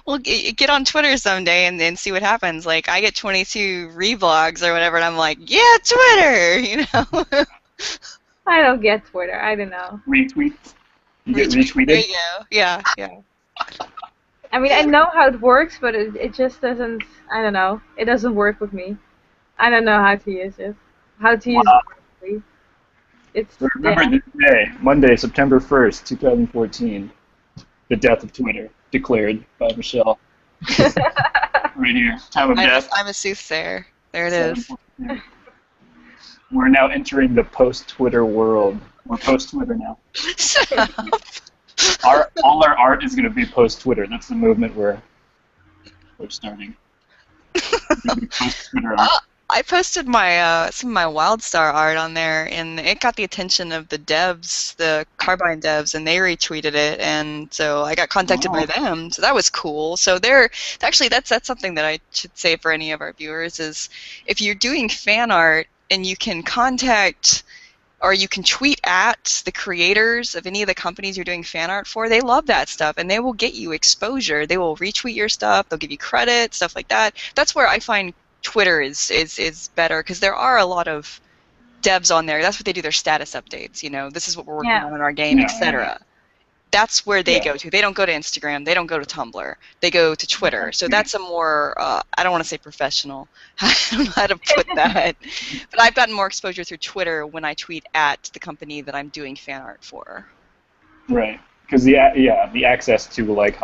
C: Well, get on Twitter someday and then see what happens. Like, I get 22 reblogs or whatever, and I'm like, yeah, Twitter, you know?
D: I don't get Twitter. I don't know.
A: Retweet. You get
C: There
A: retweeted.
C: you go. Yeah, yeah.
D: I mean, I know how it works, but it just doesn't. I don't know. It doesn't work with me. I don't know how to use it. How to use it correctly. It's
A: Remember this day, Monday, September 1st, 2014. The death of Twitter declared by Michelle. Right here. Time of death.
C: I'm a soothsayer. There it is.
A: We're now entering the post-Twitter world. We're post-Twitter now. All our art is going to be post-Twitter. That's the movement we're starting. Post-Twitter art.
C: I posted my some of my WildStar art on there, and it got the attention of the devs, the Carbine devs, and they retweeted it, and so I got contacted by them. So that was cool. So that's something that I should say for any of our viewers is, if you're doing fan art and you can contact or you can tweet at the creators of any of the companies you're doing fan art for, they love that stuff, and they will get you exposure. They will retweet your stuff. They'll give you credit, stuff like that. That's where I find Twitter is better, because there are a lot of devs on there. That's what they do, their status updates. You know, this is what we're working on in our game, etc. That's where they go to. They don't go to Instagram. They don't go to Tumblr. They go to Twitter. So that's a more, I don't want to say professional. I don't know how to put that. But I've gotten more exposure through Twitter when I tweet at the company that I'm doing fan art for.
A: Right. Because the access to like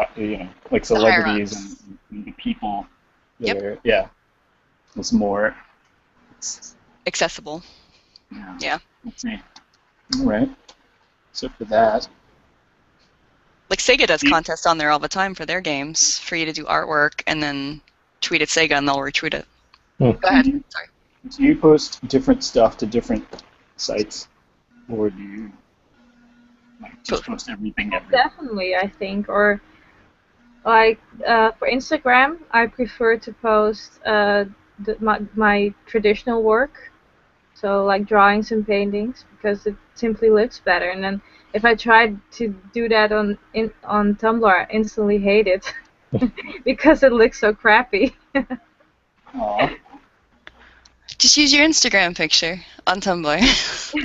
A: celebrities and the people there, it's more
C: accessible. Yeah.
A: Let's see. All right. So for that.
C: Like Sega does contests on there all the time for their games, for you to do artwork and then tweet at Sega and they'll retweet it. Go ahead. Sorry.
A: Do you post different stuff to different sites, or do you just post everything everywhere?
D: Definitely, I think. Or like for Instagram, I prefer to post my traditional work, so like drawings and paintings, because it simply looks better. And then if I tried to do that on Tumblr, I instantly hate it because it looks so crappy.
A: Aww.
C: Just use your Instagram picture on Tumblr.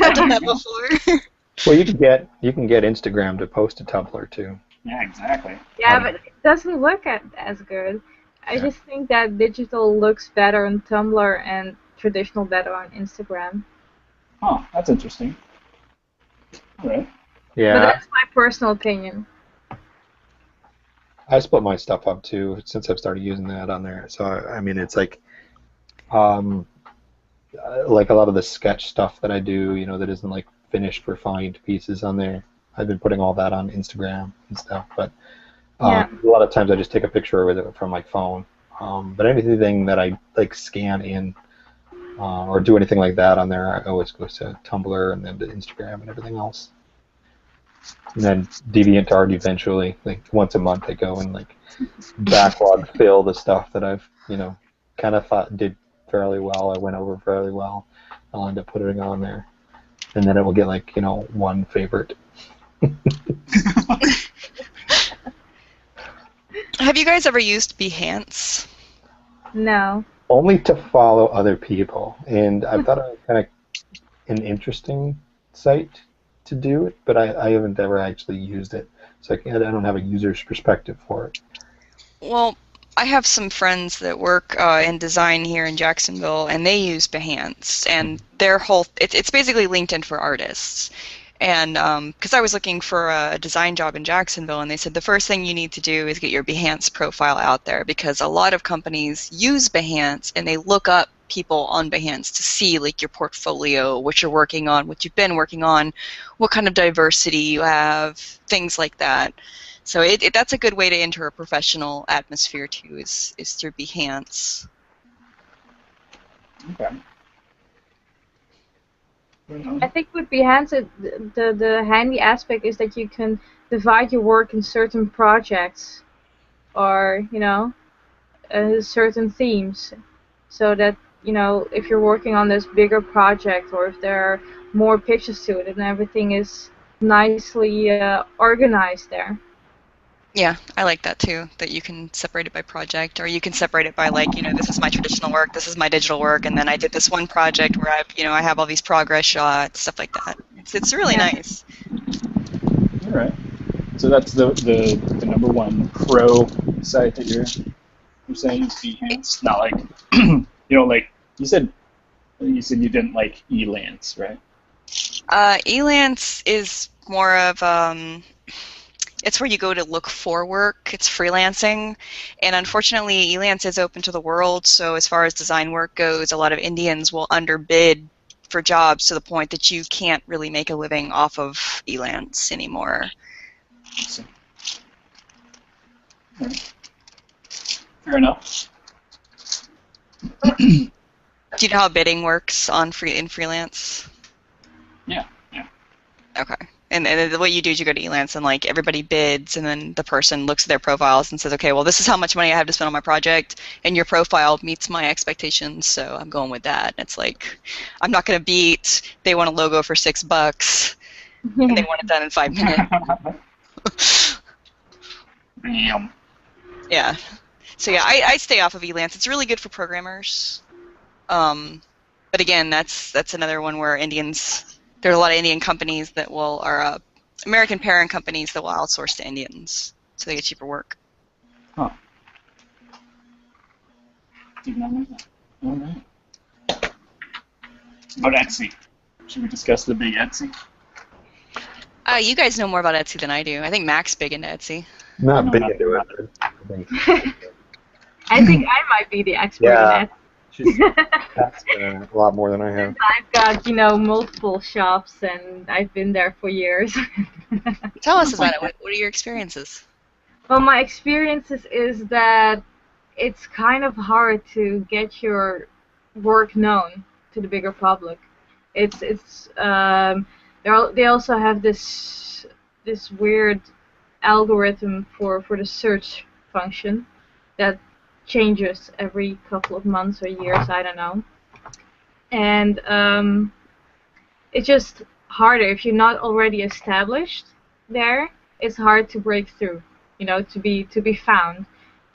C: I've done that before.
B: Well, you can get Instagram to post to Tumblr too.
A: Yeah, exactly.
D: Yeah, but it doesn't look as good. I just think that digital looks better on Tumblr and traditional better on Instagram.
A: Oh, that's interesting. All right.
B: Yeah.
D: But that's my personal opinion.
B: I split my stuff up too since I've started using that on there. So I mean, it's like a lot of the sketch stuff that I do, you know, that isn't like finished, refined pieces on there. I've been putting all that on Instagram and stuff. But a lot of times I just take a picture with it from my phone. But anything that I like scan in or do anything like that on there, I always go to Tumblr and then to Instagram and everything else. And then DeviantArt eventually, like once a month, I go and like backlog fill the stuff that I've, you know, kind of thought did fairly well. I went over fairly well. I'll end up putting it on there, and then it will get like, you know, one favorite.
C: Have you guys ever used Behance?
D: No.
B: Only to follow other people, and I thought it was kind of an interesting site to do it, but I haven't ever actually used it, so I don't have a user's perspective for it.
C: Well, I have some friends that work in design here in Jacksonville, and they use Behance, and their whole it's basically LinkedIn for artists. And because I was looking for a design job in Jacksonville, and they said the first thing you need to do is get your Behance profile out there, because a lot of companies use Behance and they look up people on Behance to see like your portfolio, what you're working on, what you've been working on, what kind of diversity you have, things like that. So that's a good way to enter a professional atmosphere too, is through Behance.
A: Okay.
D: I think with Behance, the handy aspect is that you can divide your work in certain projects, or certain themes, so that if you're working on this bigger project, or if there are more pictures to it, and everything is nicely organized there.
C: Yeah, I like that too, that you can separate it by project, or you can separate it by, like, this is my traditional work, this is my digital work, and then I did this one project where I have all these progress shots, stuff like that. It's really nice.
A: All right. So that's the number one pro site that you're saying is Behance. Not like like you said you didn't like Elance, right?
C: Elance is more of it's where you go to look for work. It's freelancing, and unfortunately, Elance is open to the world. So as far as design work goes, a lot of Indians will underbid for jobs to the point that you can't really make a living off of Elance anymore.
A: Fair enough.
C: Do you know how bidding works in freelance?
A: Yeah.
C: Okay. And what you do is you go to Elance and, like, everybody bids, and then the person looks at their profiles and says, okay, well, this is how much money I have to spend on my project, and your profile meets my expectations, so I'm going with that. It's like, I'm not going to beat, they want a logo for $6, and they want it done in 5 minutes.
A: Bam.
C: Yeah. So yeah, I stay off of Elance. It's really good for programmers. But again, that's another one where there's a lot of Indian companies that are American parent companies that will outsource to Indians, so they get cheaper work.
A: Huh. Did not know that. All right. About Etsy. Should we discuss the big Etsy?
C: You guys know more about Etsy than I do. I think Mac's big into Etsy.
B: Not big into it.
D: I think I might be the expert in Etsy.
B: That's a lot more than I have.
D: I've got, multiple shops, and I've been there for years.
C: Tell us about it. What are your experiences?
D: Well, my experiences is that it's kind of hard to get your work known to the bigger public. They also have this weird algorithm for the search function that changes every couple of months or years, I don't know. And it's just harder if you're not already established there. It's hard to break through, to be found.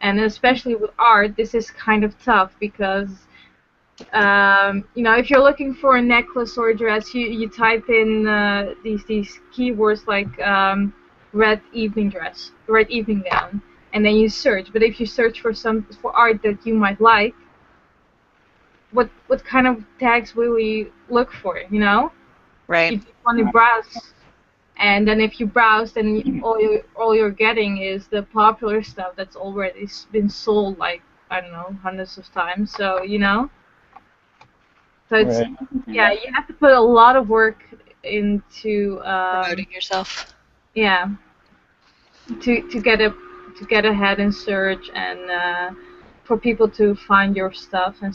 D: And especially with art, this is kind of tough because if you're looking for a necklace or a dress, you type in these keywords like red evening dress, red evening gown, and then you search. But if you search for art that you might like, what kind of tags will we look for?
C: Right.
D: You just want to browse, and then if you browse, then all you're getting is the popular stuff that's already been sold, like, I don't know, hundreds of times. So So it's
A: right.
D: you have to put a lot of work into
C: Promoting yourself.
D: Yeah. To get ahead in search, and for people to find your stuff, and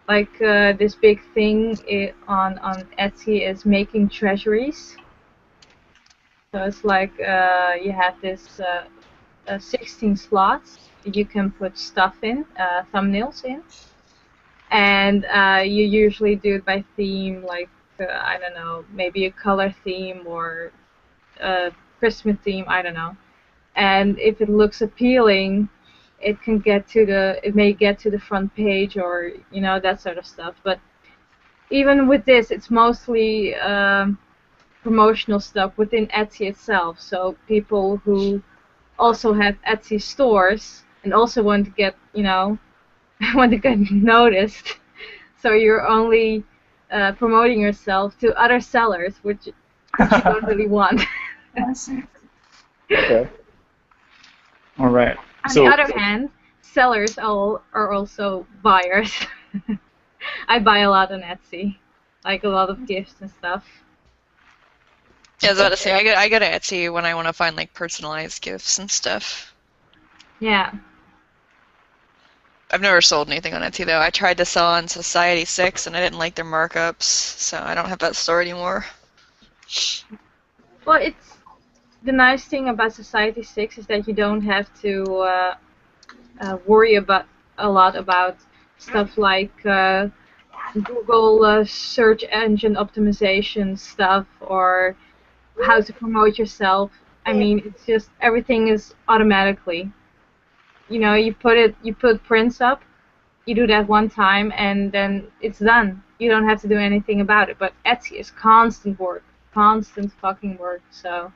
D: like this big thing on Etsy is making treasuries. So it's like you have this 16 slots you can put stuff in, thumbnails in. And you usually do it by theme, like, I don't know, maybe a color theme or a Christmas theme, I don't know. And if it looks appealing, it may get to the front page, or, that sort of stuff. But even with this, it's mostly promotional stuff within Etsy itself. So people who also have Etsy stores and also want to get, want to get noticed. So you're only promoting yourself to other sellers, which you don't really want.
A: I see. Okay. All right.
D: On the other hand, sellers are also buyers. I buy a lot on Etsy, like a lot of gifts and stuff.
C: Yeah, I was about to say, I go to Etsy when I want to find, like, personalized gifts and stuff.
D: Yeah.
C: I've never sold anything on Etsy though. I tried to sell on Society 6 and I didn't like their markups, so I don't have that store anymore.
D: Well, it's the nice thing about Society 6 is that you don't have to worry about a lot about stuff like Google search engine optimization stuff or how to promote yourself. I mean, it's just everything is automatically. You know, you put prints up, you do that one time, and then it's done. You don't have to do anything about it. But Etsy is constant work, constant fucking work. So,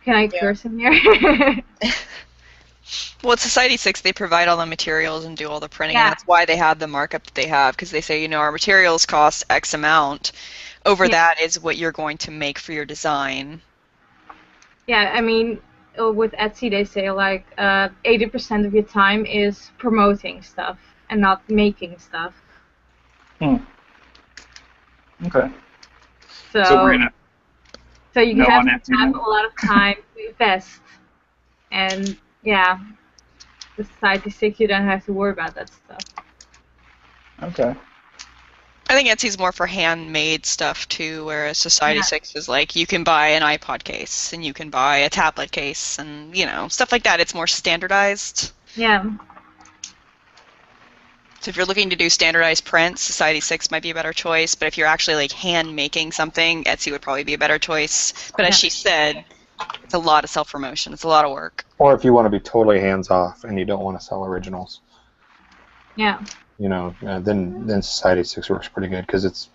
D: can I curse in here?
C: Well, at Society 6, they provide all the materials and do all the printing,
D: Yeah.
C: and that's why they have the markup that they have, because they say, you know, our materials cost X amount. Over that is what you're going to make for your design.
D: Yeah, I mean, with Etsy, they say like 80% of your time is promoting stuff and not making stuff.
A: Okay.
D: So
A: we're gonna
D: you
A: go
D: have
A: on
D: to
A: Etsy
D: have
A: then?
D: a lot of time to invest. And yeah, the Society 6, you don't have to worry about that stuff.
A: Okay.
C: I think Etsy's more for handmade stuff too, whereas Society 6 is like you can buy an iPod case and you can buy a tablet case and, you know, stuff like that. It's more standardized.
D: Yeah.
C: So if you're looking to do standardized prints, Society 6 might be a better choice, but if you're actually like hand making something, Etsy would probably be a better choice. But as she said, it's a lot of self-promotion. It's a lot of work.
B: Or if you want to be totally hands-off and you don't want to sell originals.
D: Yeah.
B: You know, then Society 6 works pretty good because it's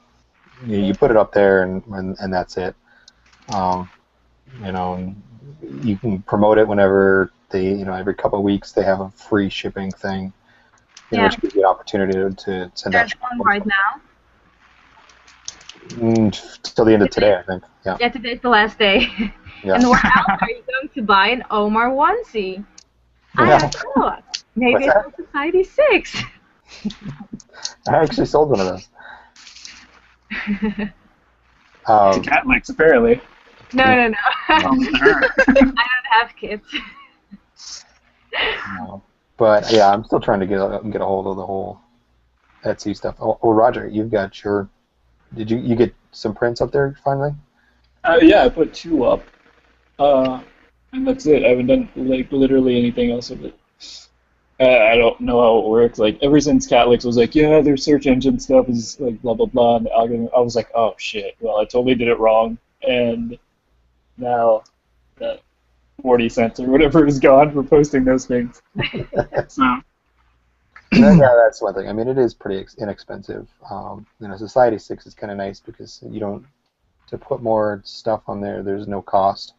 B: you put it up there and that's it. You know, you can promote it whenever every couple of weeks they have a free shipping thing. You know, which gives you an opportunity to send out.
D: There's one right now.
B: Till the end of today, I think. Yeah.
D: Yeah, today's the last day.
B: Yeah.
D: And what else are you going to buy? An Omar onesie. I
B: Yeah.
D: don't know. Maybe
B: What's
D: it's
B: that?
D: on Society 6.
B: I actually sold one of those.
A: To cat licks, apparently.
D: No. I don't have kids.
B: No. But yeah, I'm still trying to get a hold of the whole Etsy stuff. Oh, Roger, you've got your. Did you get some prints up there finally?
A: Yeah, I put 2 up. And that's it. I haven't done like literally anything else with it. I don't know how it works. Like ever since Catlix was like, yeah, their search engine stuff is like blah blah blah, and the algorithm, I was like, oh shit. Well, I totally did it wrong, and now that 40 cents or whatever is gone for posting those things. So.
B: Yeah, that's one thing. I mean, it is pretty inexpensive. Society 6 is kind of nice because you don't to put more stuff on there. There's no cost.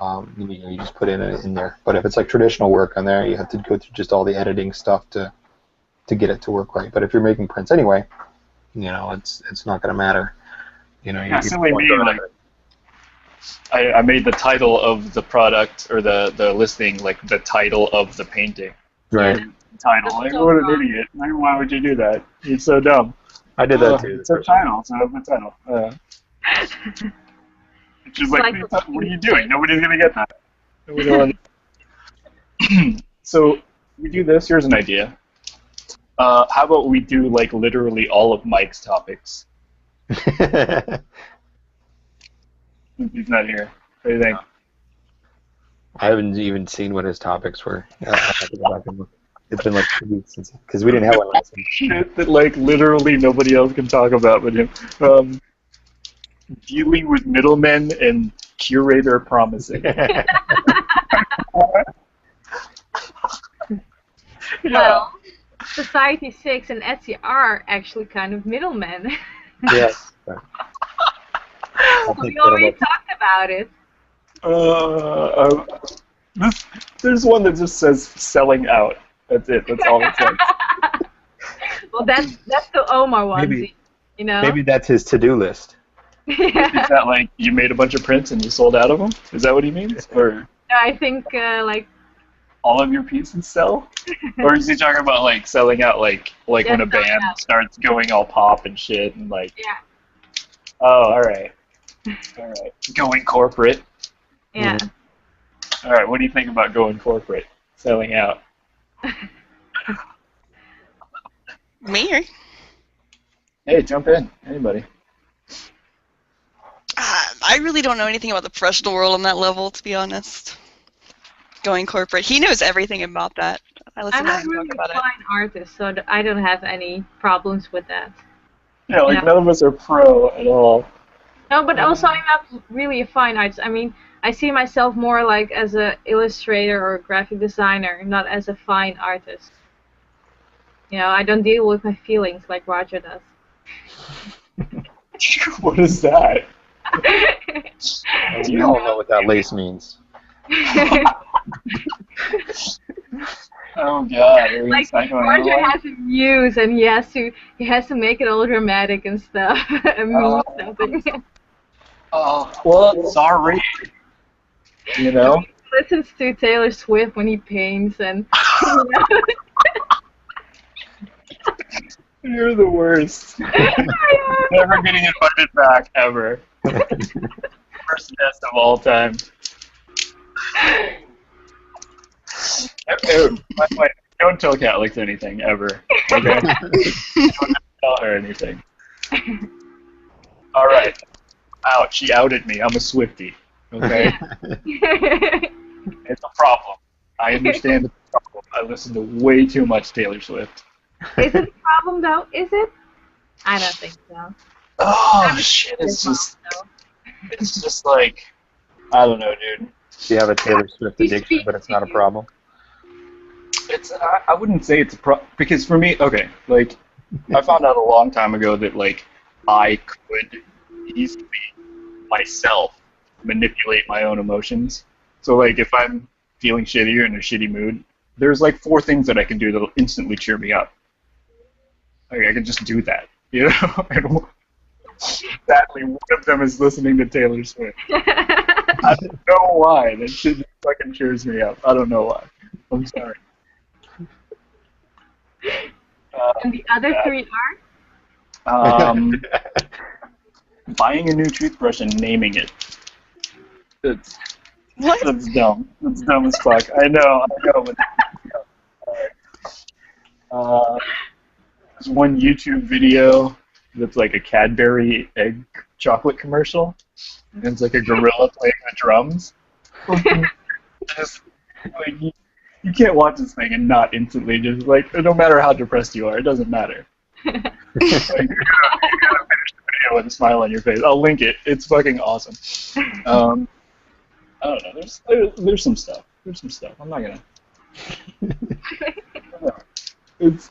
B: You just put it in there. But if it's like traditional work on there, you have to go through just all the editing stuff to get it to work right. But if you're making prints anyway, it's not going to matter.
A: Yeah, silly me. Like, I made the title of the product or the listing like the title of the painting.
B: Right.
A: Title. Like, what an idiot! Like, why would you do that? It's so dumb.
B: I did that too.
A: It's a title. So the title. It's just like, what are you doing? Nobody's gonna get that. So we do this. Here's an idea. How about we do like literally all of Mike's topics? He's not here. What do you think?
B: I haven't even seen what his topics were. I have to go back and look. It's been like 2 weeks since because we didn't have one last week.
A: Shit that like literally nobody else can talk about but him. Dealing with middlemen and curator promising.
D: Well, Society 6 and Etsy are actually kind of middlemen.
B: Yes.
D: We already talked about it.
A: There's one that just says selling out. That's it. That's all it says.
D: Well, that's the Omar onesie,
B: Maybe that's his to-do list.
D: Yeah.
A: Is that like you made a bunch of prints and you sold out of them? Is that what he means? Or
D: No, I think like
A: all of your pieces sell? Or is he talking about like selling out like when a band starts going all pop and shit and like?
D: Yeah.
A: Oh, all right. Going corporate.
D: Yeah.
A: All right. What do you think about going corporate? Selling out.
C: Me?
A: Hey, jump in. Anybody.
C: I really don't know anything about the professional world on that level, to be honest. Going corporate. He knows everything about that. I listen
D: I'm
C: to
D: not
C: him talk
D: really a
C: about it.
D: fine artist, so I don't have any problems with that.
A: Yeah, like
D: Yeah.
A: none of us are pro at all.
D: No, but also I'm not really a fine artist. I mean, I see myself more like as a illustrator or a graphic designer, not as a fine artist. You know, I don't deal with my feelings like Roger does.
A: What is that?
B: We all know what that lace means.
A: Oh God, are we
D: Like Roger has a muse, and he has to make it all dramatic and stuff, and mean something.
A: Oh, well, sorry. You know?
D: He listens to Taylor Swift when he paints, and you know.
A: You're the worst. Never getting invited back, ever. Worst guest of all time. By the way, don't tell Catholics anything, ever. Okay? Don't tell her anything. Alright. Ouch, she outed me. I'm a Swiftie. Okay? It's a problem. I understand the problem. I listen to way too much Taylor Swift.
D: Is it a problem though? Is it? I don't think so.
A: Oh shit! It's just like, I don't know, dude.
B: You have a Taylor Swift addiction, but it's not a problem.
A: It's I wouldn't say it's a because for me, okay, like I found out a long time ago that like I could easily myself manipulate my own emotions. So like if I'm feeling shitty or in a shitty mood, there's like 4 things that I can do that'll instantly cheer me up. Like I can just do that, you know. And sadly, one of them is listening to Taylor Swift. I don't know why. That shit just fucking cheers me up. I don't know why. I'm sorry.
D: And the other 3 are?
A: Buying a new toothbrush and naming it. That's dumb. That's dumb as fuck. I know. But there's one YouTube video that's like a Cadbury egg chocolate commercial. And it's like a gorilla playing the drums. Just, like, you can't watch this thing and not instantly just like, no matter how depressed you are, it doesn't matter. Like, you gotta finish the video with a smile on your face. I'll link it. It's fucking awesome. I don't know. There's some stuff. There's some stuff. I'm not gonna. It's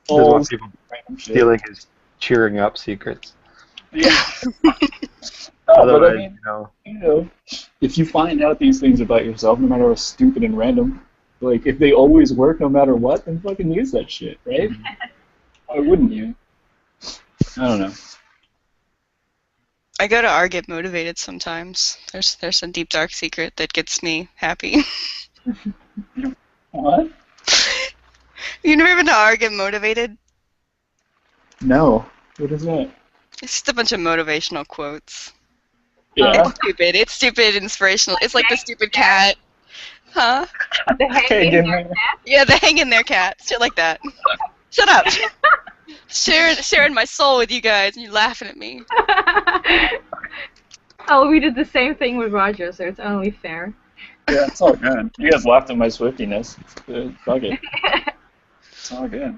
A: all
B: There's people stealing his cheering up secrets.
A: Yeah.
B: Otherwise,
A: but I mean, you know, if you find out these things about yourself, no matter how stupid and random, like if they always work no matter what, then fucking use that shit, right? Why wouldn't you? I don't know.
C: I go to R Get Motivated sometimes. There's a deep dark secret that gets me happy.
A: What?
C: You never been to R Get Motivated?
A: No. What is that?
C: It's just a bunch of motivational quotes.
A: Yeah.
C: It's stupid, inspirational. It's like the stupid cat. Huh?
D: The hang in there cat?
C: Yeah, the hang in there cat. Shit like that. Shut up. Sharing my soul with you guys, and you're laughing at me.
D: Oh, we did the same thing with Roger, so it's only fair.
A: Yeah, it's all good. You guys laughed at my Swiftiness. Fuck it. It's all good.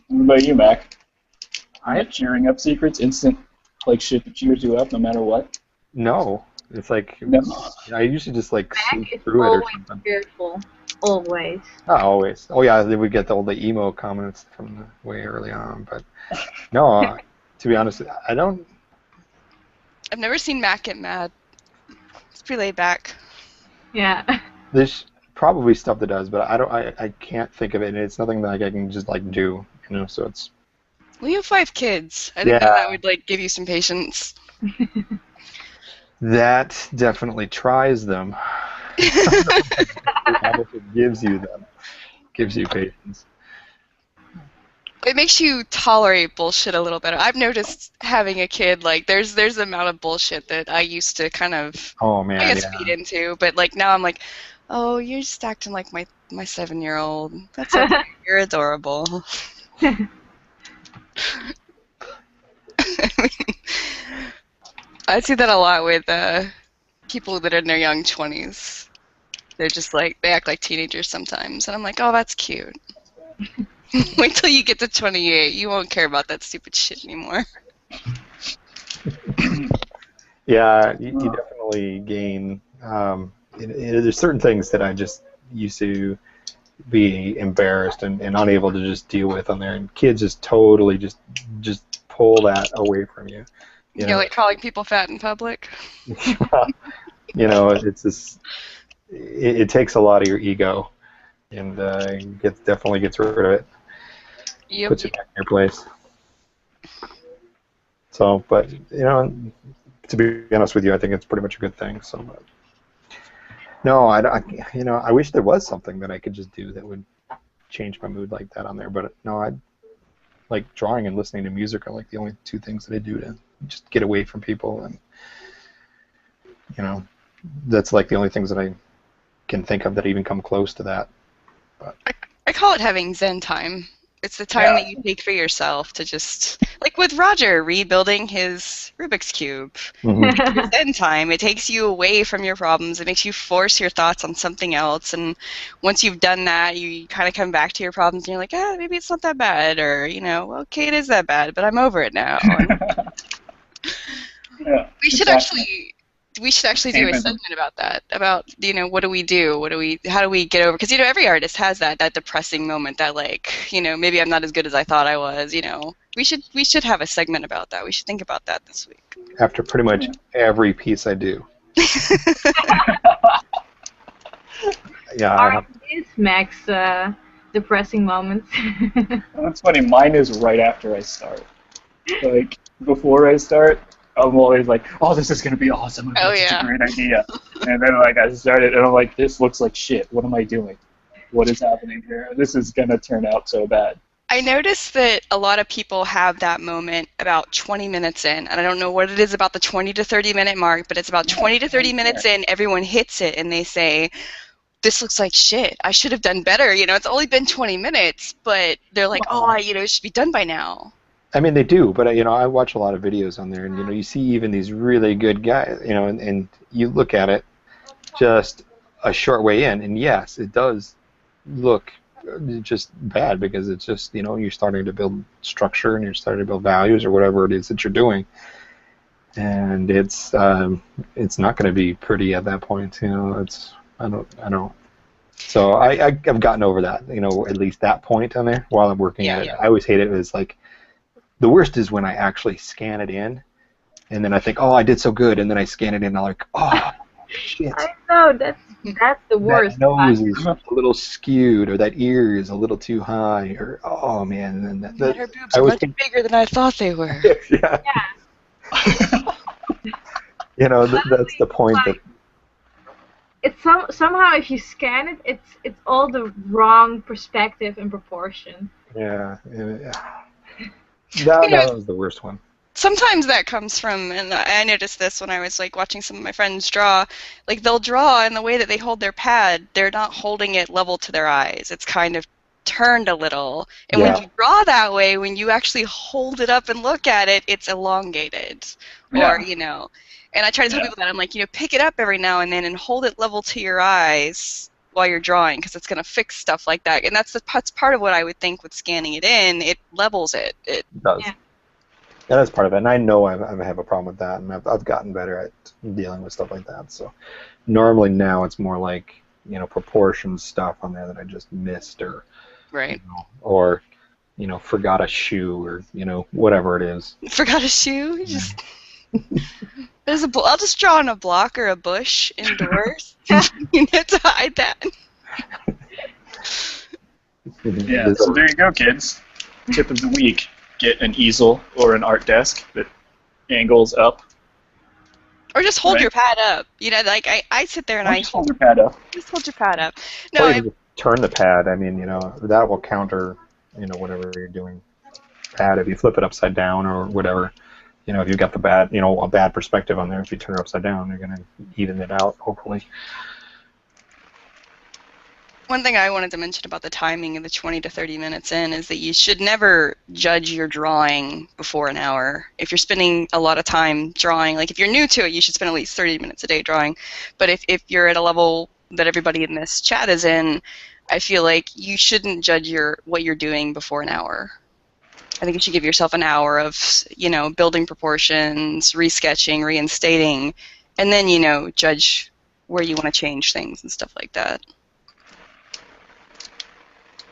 A: What about you, Mac? I have cheering up secrets, instant like shit that cheers you up no matter what.
B: No, it's like
A: No.
B: I usually just like
D: Mac
B: sleep
D: is
B: through it or
D: always
B: something.
D: spiritual. Always.
B: Not always. Oh yeah, then we get all the emo comments from the way early on, but no. To be honest, I don't.
C: I've never seen Mac get mad. It's pretty laid back.
D: Yeah.
B: There's probably stuff that does, but I don't. I can't think of it, and it's nothing that like, I can just like do. You know, so it's.
C: Well, you have 5 kids. I think that would like give you some patience.
B: That definitely tries them. It gives you them. Gives you patience.
C: It makes you tolerate bullshit a little better. I've noticed having a kid, like there's the amount of bullshit that I used to kind of
B: Oh man,
C: I guess
B: yeah.
C: feed into, but like now I'm like, Oh, you're just acting like my 7-year-old. That's okay. You're adorable. I see that a lot with people that are in their young 20s. They're just like, they act like teenagers sometimes. And I'm like, oh, that's cute. Wait till you get to 28. You won't care about that stupid shit anymore.
B: Yeah, you definitely gain. There's certain things that I just used to be embarrassed and unable to just deal with on there, and kids just totally just pull that away from you. You know,
C: like calling people fat in public.
B: you know, it's just it takes a lot of your ego, and definitely gets rid of it.
C: Yep.
B: Puts you back in your place. So, but to be honest with you, I think it's pretty much a good thing. So, but, no, I wish there was something that I could just do that would change my mood like that on there. But no, I like drawing and listening to music are like the only two things that I do to just get away from people, and that's like the only things that I can think of that even come close to that. But
C: I call it having Zen time. It's the time that you take for yourself to just, like with Roger rebuilding his Rubik's Cube. It's Zen time. It takes you away from your problems. It makes you force your thoughts on something else. And once you've done that, you kind of come back to your problems and you're like, maybe it's not that bad. Or, okay, it is that bad, but I'm over it now.
A: Yeah,
C: we should actually do a segment about that. About what do we do? How do we get over? Because every artist has that depressing moment. That maybe I'm not as good as I thought I was. We should have a segment about that. We should think about that this week.
B: After pretty much every piece I do. Yeah.
D: Ours is Mac's depressing moments.
A: That's funny. Mine is right after I start. Like before I start, I'm always like, oh, this is going to be awesome. It's a great idea. And then I started, and I'm like, this looks like shit. What am I doing? What is happening here? This is going to turn out so bad.
C: I noticed that a lot of people have that moment about 20 minutes in, and I don't know what it is about the 20 to 30 minute mark, but it's about 20 to 30 minutes in, everyone hits it, and they say, this looks like shit. I should have done better. It's only been 20 minutes, but they're like, it should be done by now.
B: I mean, they do, but I watch a lot of videos on there, and you see even these really good guys, and you look at it just a short way in, and yes, it does look just bad because it's just you're starting to build structure and you're starting to build values or whatever it is that you're doing, and it's not going to be pretty at that point. I don't. So I've gotten over that, at least that point on there while I'm working at it. I always hate it. It's like. The worst is when I actually scan it in, and then I think, oh, I did so good, and then I scan it in, and I'm like, oh, shit.
D: I know, that's the worst.
B: That nose is a little skewed, or that ear is a little too high, or, oh, man. And
C: her boobs are much bigger than I thought they were.
B: Yeah. That's the point.
D: Like, it's somehow if you scan it, it's all the wrong perspective and proportion.
B: Yeah. That was the worst one.
C: Sometimes that comes from, and I noticed this when I was watching some of my friends draw, they'll draw in the way that they hold their pad, they're not holding it level to their eyes. It's kind of turned a little. And when you draw that way, when you actually hold it up and look at it, it's elongated. Or, and I try to tell people that, I'm like, pick it up every now and then and hold it level to your eyes while you're drawing, because it's going to fix stuff like that. And that's part of what I would think with scanning it in. It levels it. It
B: does. Yeah, that's part of it. And I know I have a problem with that, and I've gotten better at dealing with stuff like that. So normally now it's more like, proportion stuff on there that I just missed, or or forgot a shoe, or whatever it is.
C: Forgot a shoe? You just I'll just draw on a block or a bush indoors. To hide that.
A: Yeah, so there you go, kids. Tip of the week: get an easel or an art desk that angles up.
C: Or just hold your pad up. I sit there and I
A: just hold your pad up.
C: Just hold your pad up. No,
B: or you can turn the pad. I mean, that will counter, whatever you're doing. Pad, if you flip it upside down or whatever. If you've got the bad, a bad perspective on there, if you turn it upside down, you're going to even it out, hopefully.
C: One thing I wanted to mention about the timing of the 20 to 30 minutes in is that you should never judge your drawing before an hour. If you're spending a lot of time drawing, like if you're new to it, you should spend at least 30 minutes a day drawing. But if you're at a level that everybody in this chat is in, I feel like you shouldn't judge what you're doing before an hour. I think you should give yourself an hour of, building proportions, resketching, reinstating, and then, judge where you want to change things and stuff like that.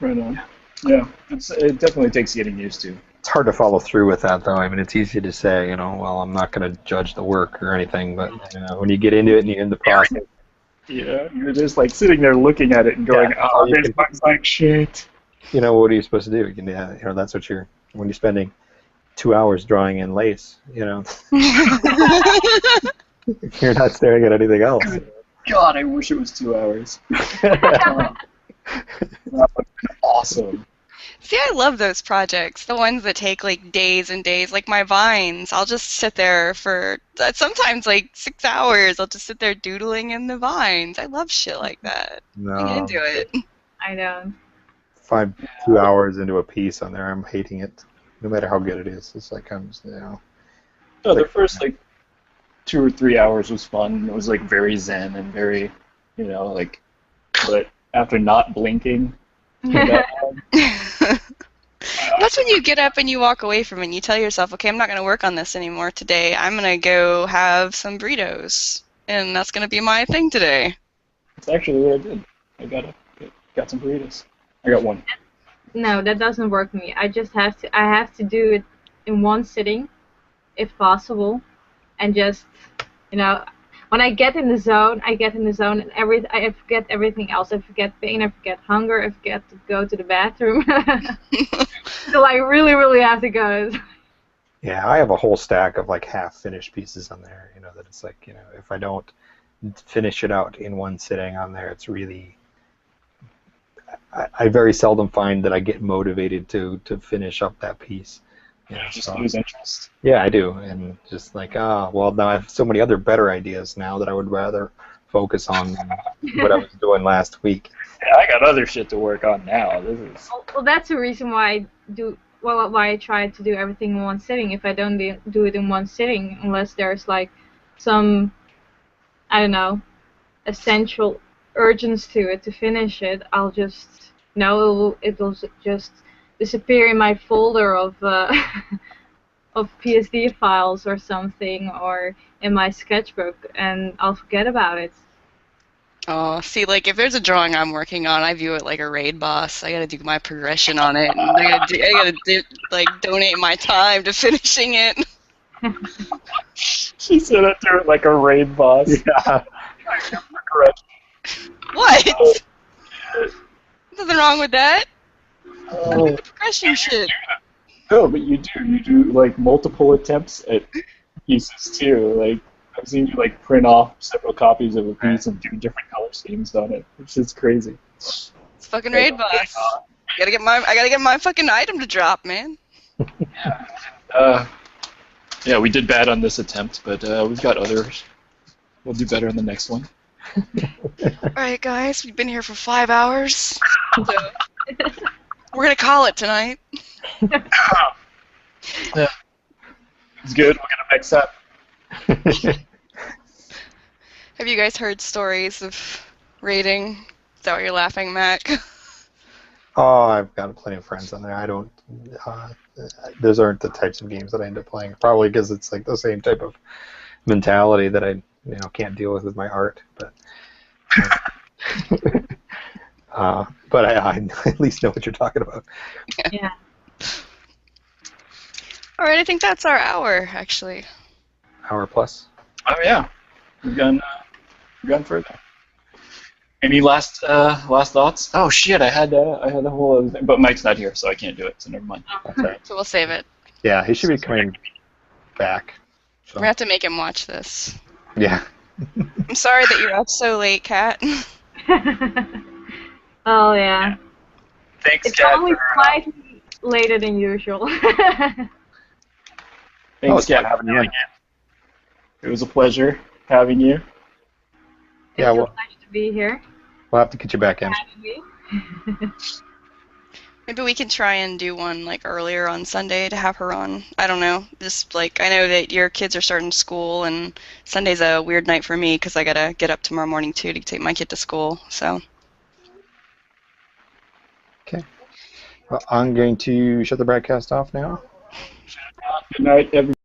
A: Right on. Yeah, it definitely takes getting used to.
B: It's hard to follow through with that, though. I mean, it's easy to say, well, I'm not going to judge the work or anything, but when you get into it and you're in the process.
A: Yeah, you're just like sitting there looking at it and going, "Oh, this looks like shit."
B: What are you supposed to do? That's what when you're spending 2 hours drawing in lace, if you're not staring at anything else.
A: God, I wish it was 2 hours. That would have been awesome.
C: See, I love those projects, the ones that take like days and days, like my vines. I'll just sit there for sometimes like 6 hours. I'll just sit there doodling in the vines. I love shit like that.
B: No.
C: I get into it.
D: I know.
B: If I'm 2 hours into a piece on there, I'm hating it, no matter how good it is. It's like
A: No, the first like 2 or 3 hours was fun. It was like very zen and very, but after not blinking.
C: That's when you get up and you walk away from it and you tell yourself, okay, I'm not going to work on this anymore today. I'm going to go have some burritos, and that's going to be my thing today.
A: That's actually what I did. I got some burritos. I got one.
D: No, that doesn't work for me. I have to do it in one sitting, if possible, and just, when I get in the zone, and I forget everything else. I forget pain, I forget hunger, I forget to go to the bathroom. So I really, really have to go.
B: Yeah, I have a whole stack of like half-finished pieces on there, that it's like, if I don't finish it out in one sitting on there, it's really... I very seldom find that I get motivated to finish up that piece.
A: Just lose interest.
B: Yeah, I do, and just like, well, now I have so many other better ideas now that I would rather focus on what I was doing last week.
A: Yeah, I got other shit to work on now.
D: Well, that's the reason why I try to do everything in one sitting. If I don't do it in one sitting, unless there's like some, I don't know, essential urgence to it to finish it, I'll just it will just disappear in my folder of of PSD files or something, or in my sketchbook, and I'll forget about it.
C: Oh, see, like if there's a drawing I'm working on, I view it like a raid boss. I gotta do my progression on it, and I gotta donate my time to finishing it.
A: She said I do it like a raid boss.
B: Yeah.
C: What? Nothing wrong with that.
A: Oh.
C: Progression shit.
A: No, but you do like multiple attempts at pieces too. Like I've seen you like print off several copies of a piece and do different color schemes on it, which is crazy.
C: It's fucking raid boss. I gotta get my fucking item to drop, man.
A: Yeah, we did bad on this attempt, but we've got others. We'll do better in the next one.
C: Alright, guys, we've been here for 5 hours. So we're gonna call it tonight.
A: Yeah. It's good. We're gonna mix up.
C: Have you guys heard stories of raiding? Is that what you're laughing, Mac?
B: Oh, I've got plenty of friends on there. I don't. Those aren't the types of games that I end up playing. Probably because it's like the same type of mentality that I can't deal with my art. But but I at least know what you're talking about.
D: Yeah.
C: All right, I think that's our hour, actually.
B: Hour plus.
A: Oh yeah, we've gone further. Any last thoughts? Oh shit, I had a whole other thing, but Mike's not here, so I can't do it. So never mind.
B: Okay.
C: So we'll save it.
B: Yeah, he should be coming back. So.
C: We're gonna have to make him watch this.
B: Yeah.
C: I'm sorry that you're up so late, Kat.
D: Oh yeah.
A: Thanks,
D: It's
A: Kat.
D: only slightly later than usual.
A: Thanks, Kat,
B: for
A: having you. It was a pleasure having you.
B: Yeah,
D: It's
B: well,
D: a pleasure to be here.
B: We'll have to get you back in.
C: Maybe we can try and do one like earlier on Sunday to have her on. I don't know. Just like I know that your kids are starting school, and Sunday's a weird night for me because I gotta get up tomorrow morning too to take my kid to school. So.
B: Okay. Well, I'm going to shut the broadcast off now.
A: Good night, everybody.